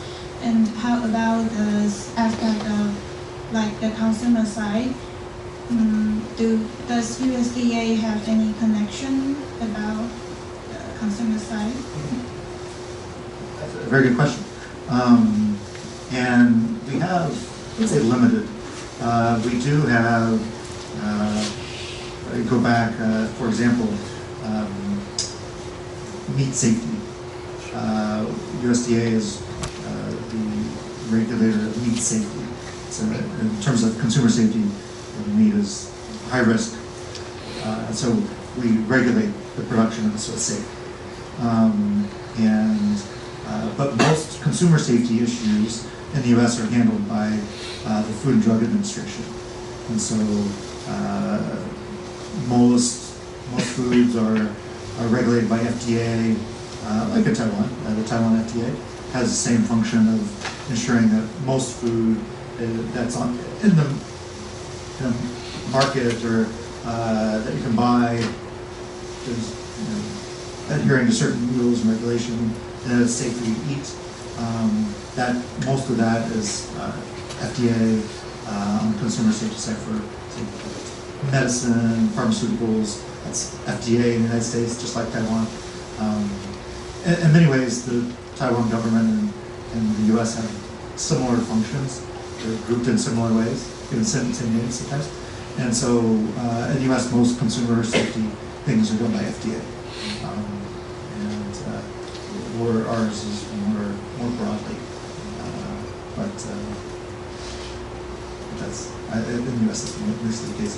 and how about the aspect of like the consumer side? Does USDA have any connection about the consumer side? That's a very good question. And we have, let's say, limited. We do have, go back, for example, meat safety. USDA is the regulator of meat safety. So in terms of consumer safety, meat is high risk. So we regulate the production of it so it's safe. But most consumer safety issues in the U.S. are handled by the Food and Drug Administration. And so most foods are regulated by FDA, like in Taiwan. The Taiwan FDA has the same function of ensuring that most food that's in the market or that you can buy is adhering to certain rules and regulation, and it's safe for you to eat. That most of that is FDA on the consumer safety side for medicine, pharmaceuticals. That's FDA in the United States, just like Taiwan. In many ways, the Taiwan government and the U.S. have similar functions. They're grouped in similar ways, even same names sometimes. And so, in the U.S., most consumer safety things are done by FDA. Or ours is more broadly. But that's, in the U.S., that's mostly the case.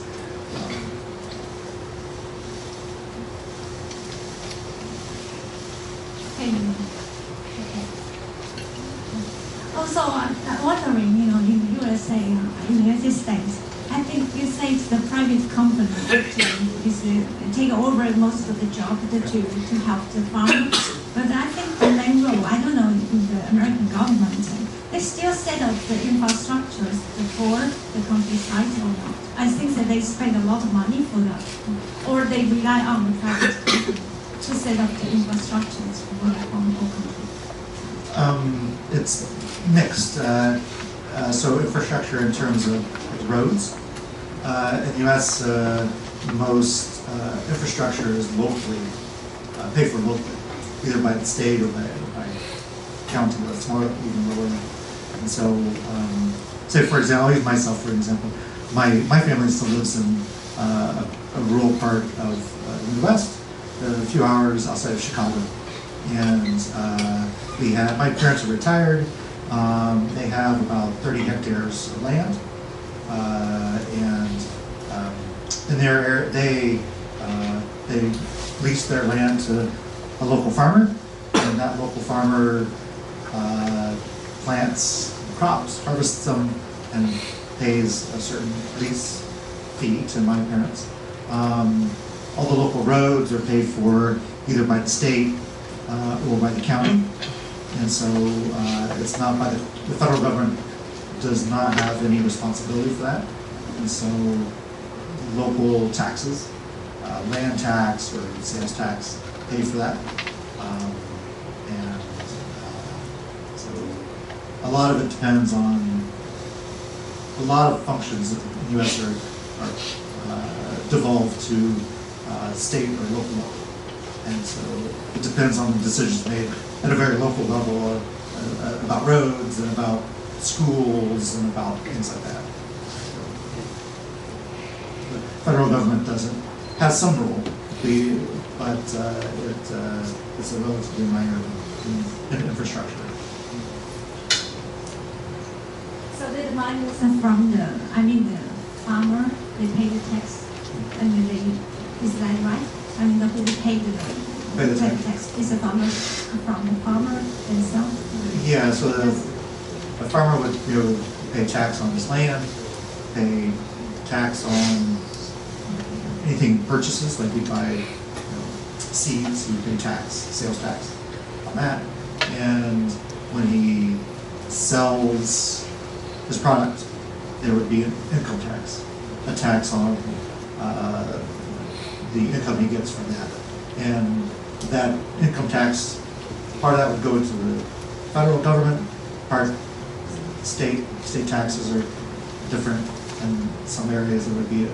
Okay. Also, I'm wondering, in USA, in the United States, I think you say it's the private company take over most of the job to help the farmers. But I think the main role, I don't know, in the American government, they still set up the infrastructures for the countryside or not. I think that they spend a lot of money for that, or they rely on the private company to set up the infrastructures for the whole country. It's mixed. So infrastructure in terms of roads. In the U.S., most infrastructure is locally paid for locally, either by the state or by county. That's more even lower. And so, say for example, I'll use myself for example. My family still lives in a rural part of the Midwest, a few hours outside of Chicago, and my parents are retired. They have about 30 hectares of land, and in their area, they lease their land to a local farmer, and that local farmer plants crops, harvests them, and pays a certain lease fee to my parents. All the local roads are paid for either by the state or by the county, and so it's not by the federal government does not have any responsibility for that, and so local taxes, land tax or sales tax, pay for that, and so a lot of it depends on a lot of functions that the U.S. are devolved to state or local level. And so it depends on the decisions made at a very local level about roads and about schools and about things like that. The federal government has some role, but it's a relatively minor in infrastructure. So the money was From the farmer, they pay the tax, and then is that right? Who pay the tax is from the farmer themselves? Yeah, so the farmer would pay tax on his land, pay tax on anything purchases, like we buy seeds, he would pay tax, sales tax on that. And when he sells his product, there would be an income tax, a tax on the income he gets from that. And that income tax, part of that would go to the federal government, part state taxes are different, and some areas there would be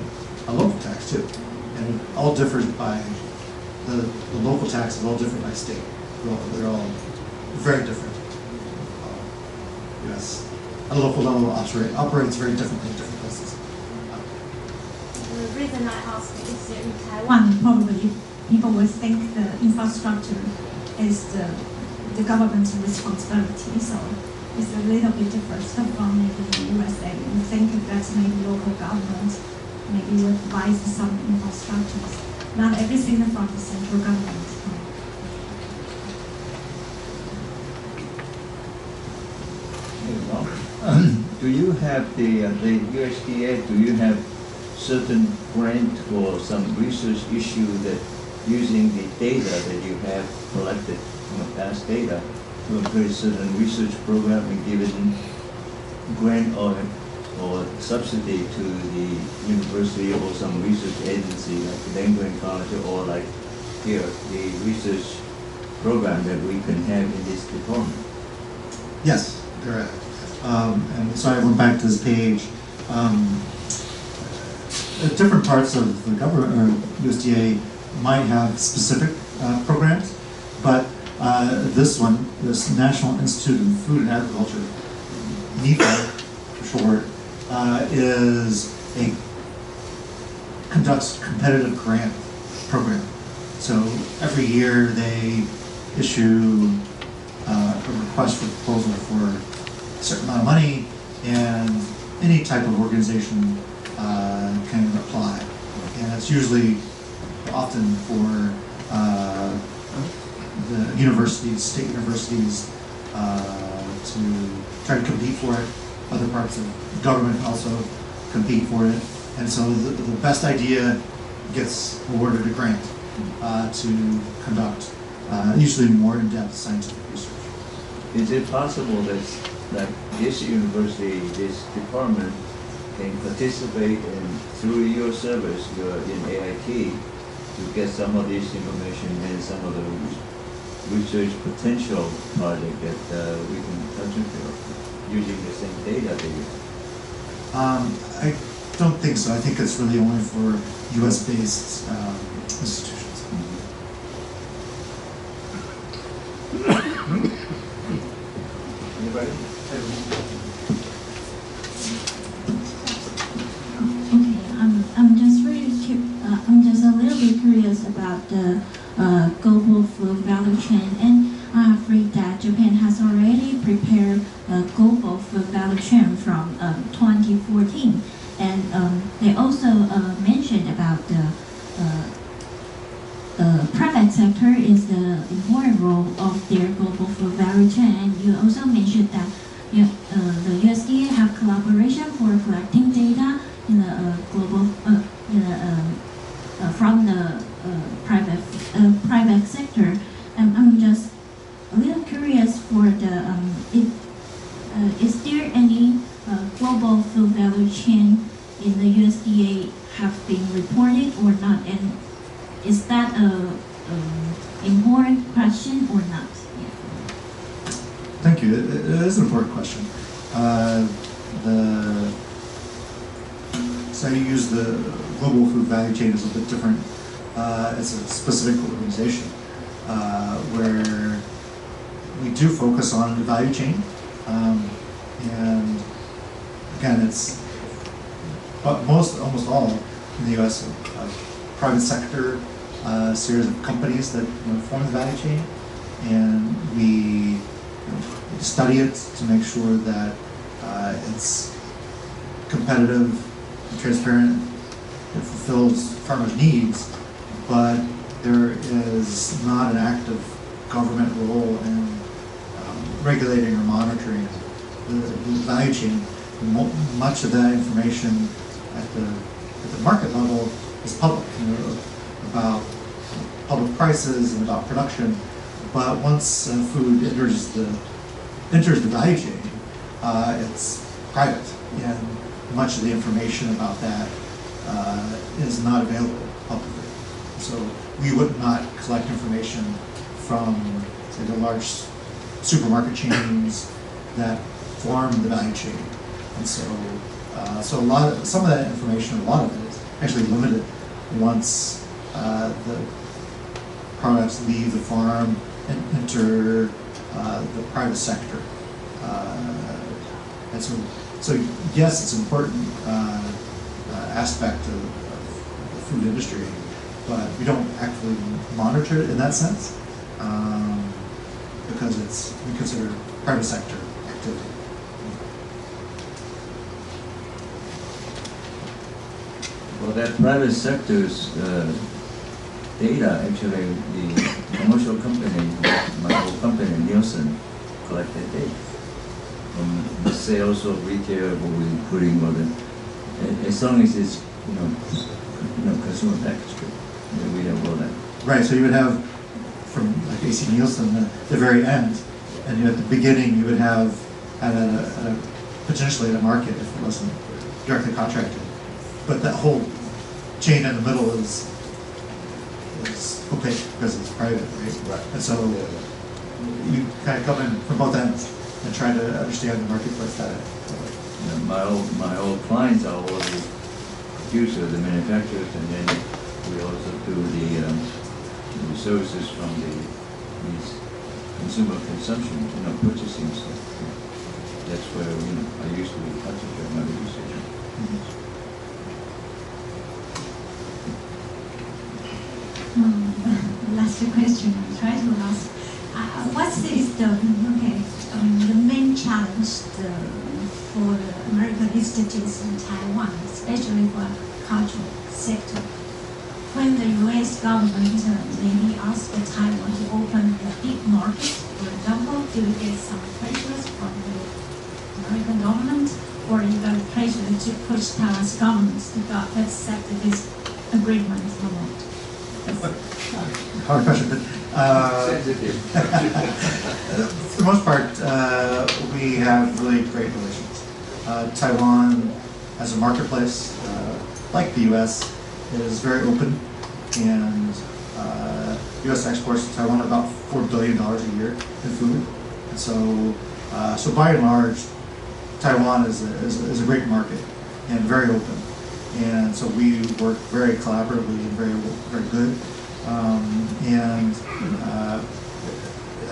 a local tax too. And it all differs by, the local tax is all different by state. They're all very different. Yes, at a local level operates very differently in different places. the reason I ask is in Taiwan. One, probably people will think the infrastructure is the government's responsibility, so it's a little bit different from maybe the USA. We think that's maybe local government, maybe will provide some infrastructures, not everything from the central government. Do you have the USDA? Do you have certain grant or some research issue that using the data that you have collected from the past data to encourage certain research program and give it grant or subsidy to the university or some research agency like the Language College or like here, the research program that we can have in this department? Yes, correct. And so I went back to this page. Different parts of the government or USDA might have specific programs, but this one, this National Institute of Food and Agriculture, NIFA for short, conducts competitive grant program. So every year they issue a request for proposal for a certain amount of money, and any type of organization can apply. And it's usually often for the universities, state universities, to try to compete for it. Other parts of government also compete for it. And so the best idea gets awarded a grant to conduct usually more in-depth scientific research. Is it possible that this university, this department, can participate through your service, you're in AIT, to get some of this information and some of the research potential project that we can contribute using the same data that you have? I don't think so. I think it's really only for U.S.-based institutions. Anybody? I'm just a little bit curious about the global food value chain, and I read that Japan has already prepared a global food value chain from 2014, and they also mentioned about the private sector is the important role of their global food value chain, and you also mentioned that the USDA have collaboration for collecting data in the global from the private sector. I'm just a little curious for the is there any global food value chain in the USDA have been reported or not, and is that a important question or not? Yeah. Thank you. It is an important question. So you use the global food value chain is a bit different. It's a specific organization where we do focus on the value chain, and again, almost all in the U.S. Private sector series of companies that form the value chain, and we study it to make sure that it's competitive, transparent, it fulfills farmers' needs, but there is not an active government role in regulating or monitoring the value chain. Much of that information at the market level is public, about public prices and about production. But once food enters the value chain, it's private, and much of the information about that is not available publicly. So we would not collect information from, say, the large supermarket chains that form the value chain. And so, some of that information, a lot of it is actually limited once the products leave the farm and enter the private sector. And so yes, it's an important aspect of the food industry, but we don't actually monitor it in that sense because we consider private sector activity. Well, that private sector's data, actually, the commercial company, my whole company, Nielsen, collected data from the sales of retail, what we're putting on it. As long as it's consumer packaged good. We don't go that. Right, so you would have, from like AC Nielsen, the very end, and at the beginning you would have, potentially at a market if it wasn't directly contracted. But that whole chain in the middle is opaque because it's private, right? And so you kind of come in from both ends and try to understand the marketplace better. My old clients are all the producers, the manufacturers, and then we also do the services from these consumer consumption, purchasing stuff. That's where I used to concentrate my research. Last question. I try to ask. What is the main challenge for the American institutes in Taiwan, especially for cultural sector? When the U.S. government maybe asked Taiwan to open a big market, for example, do you get some pressures from the American government, or you got pressure to push Taiwan's government to accept this agreement or not? Hard question, but for the most part, we have really great relations. Taiwan, as a marketplace, like the U.S., is very open, and U.S. exports to Taiwan about $4 billion a year in food. And so by and large, Taiwan is a great market and very open. And so we work very collaboratively and very good.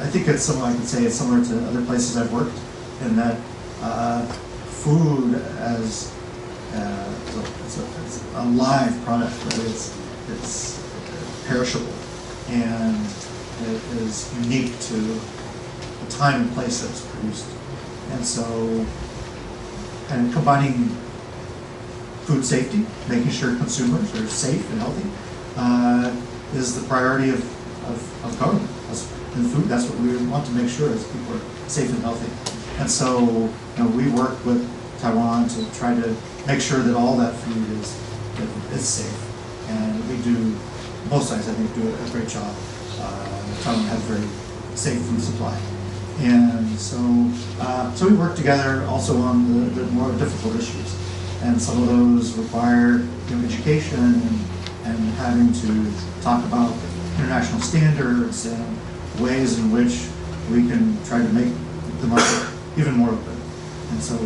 I think it's similar. I could say it's similar to other places I've worked, in that food as it's a live product, right? It's perishable, and it is unique to the time and place that it's produced. And so, and combining food safety, making sure consumers are safe and healthy, is the priority of government. In food, that's what we want to make sure, is people are safe and healthy. And so, we work with Taiwan to try to make sure that all that food is safe. And we do, both sides, I think, do a great job. Taiwan has a very safe food supply. And so we work together also on the more difficult issues. And some of those require education and having to talk about international standards and ways in which we can try to make the market even more open. And so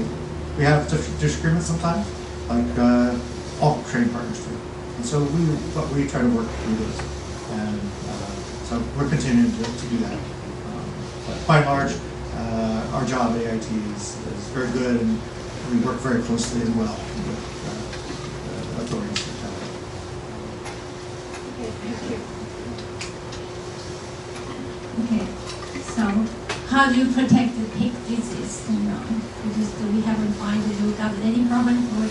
we have disagreements sometimes, like all trading partners do. And so we try to work through those. And so we're continuing to do that. But by and large, our job at AIT is very good, and we work very closely and well with authorities. Okay, thank you. Okay, so how do you protect the pig disease? Because we haven't found that you got any problem before.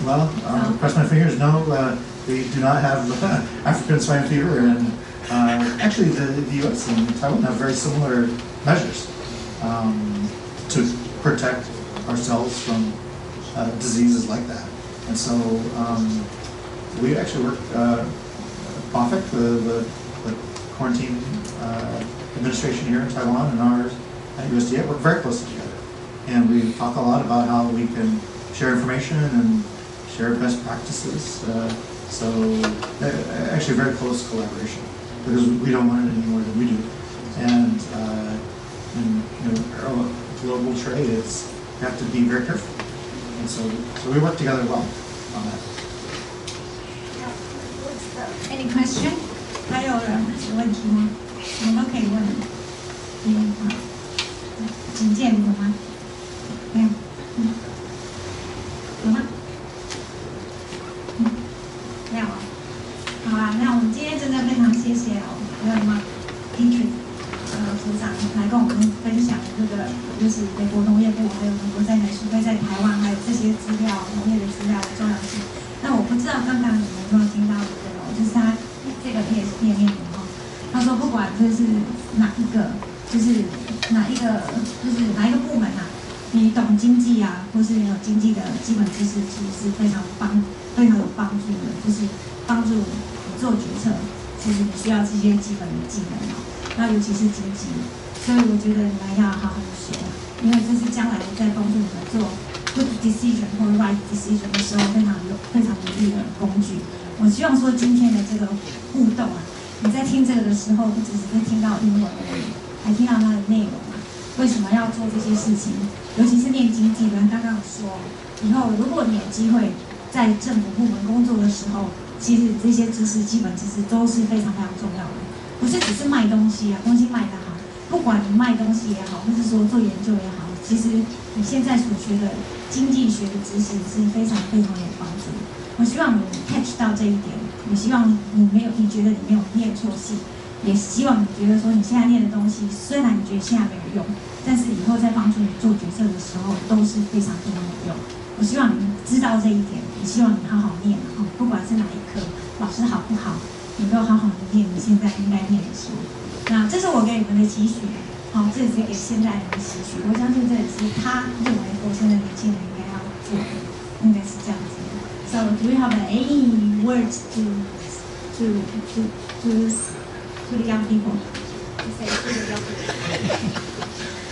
Well, cross my fingers. No, we do not have African swine fever, and actually the U.S. and Taiwan have very similar measures to protect ourselves from diseases like that. And so we actually work, POFIC, the quarantine administration here in Taiwan, and ours at USDA work very closely together. And we talk a lot about how we can share information and share best practices. So actually very close collaboration, because we don't want it any more than we do. And global trade is, you have to be very careful. And so we work together well on that. Any question? 还有人有问题吗？我们都可以问。请见有吗？没有。有吗？没有啊。好啊，那我们今天真的非常谢谢Petry 组长来跟我们分享这个，就是美国农业部还有美国在台协会在台湾还有这些资料农业的资料的重要性。那我不知道刚刚你们有没有听到这个就是他这个页面里哈，他说不管这是哪一个部门啊，你懂经济啊，或都是有经济的基本知识，其实是非常有帮助的，就是帮助你做决策。其实你需要这些基本的技能哦，那尤其是经济，所以我觉得你们要好好的学，因为这是将来在帮助你们做 good decision 或 right decision 的时候非常有利的工具。我希望说今天的这个互动啊，你在听这个的时候，不只是听到英文而已，还听到它的内容啊。为什么要做这些事情？尤其是念经济的，刚刚有说，以后如果你有机会在政府部门工作的时候，其实这些知识、基本知识都是非常重要的，不是只是卖东西啊，东西卖得好，不管你卖东西也好，或是说做研究也好，其实你现在所学的经济学的知识是非常有帮助。我希望你 catch 到这一点，我希望你觉得你没有念错戏，也希望你觉得说你现在念的东西，虽然你觉得现在没有用，但是以后在帮助你做决策的时候都是非常有用。我希望你知道这一点，也希望你好好念啊，不管是哪一科，老师好不好，你都好好的念你现在应该念的书。那这是我给你们的期许，好，这也是给现在人的期许。我相信这也是他认为我现在年轻人应该要做的，应该是这样子。So do we have any words to the young people?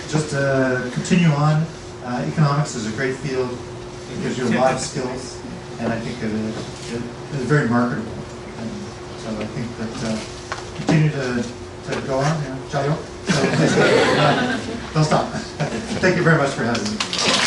Just continue on. Economics is a great field. It gives you a lot of skills, and I think it is very marketable. And so I think that continue to go on. 加油. So please don't stop. Thank you very much for having me.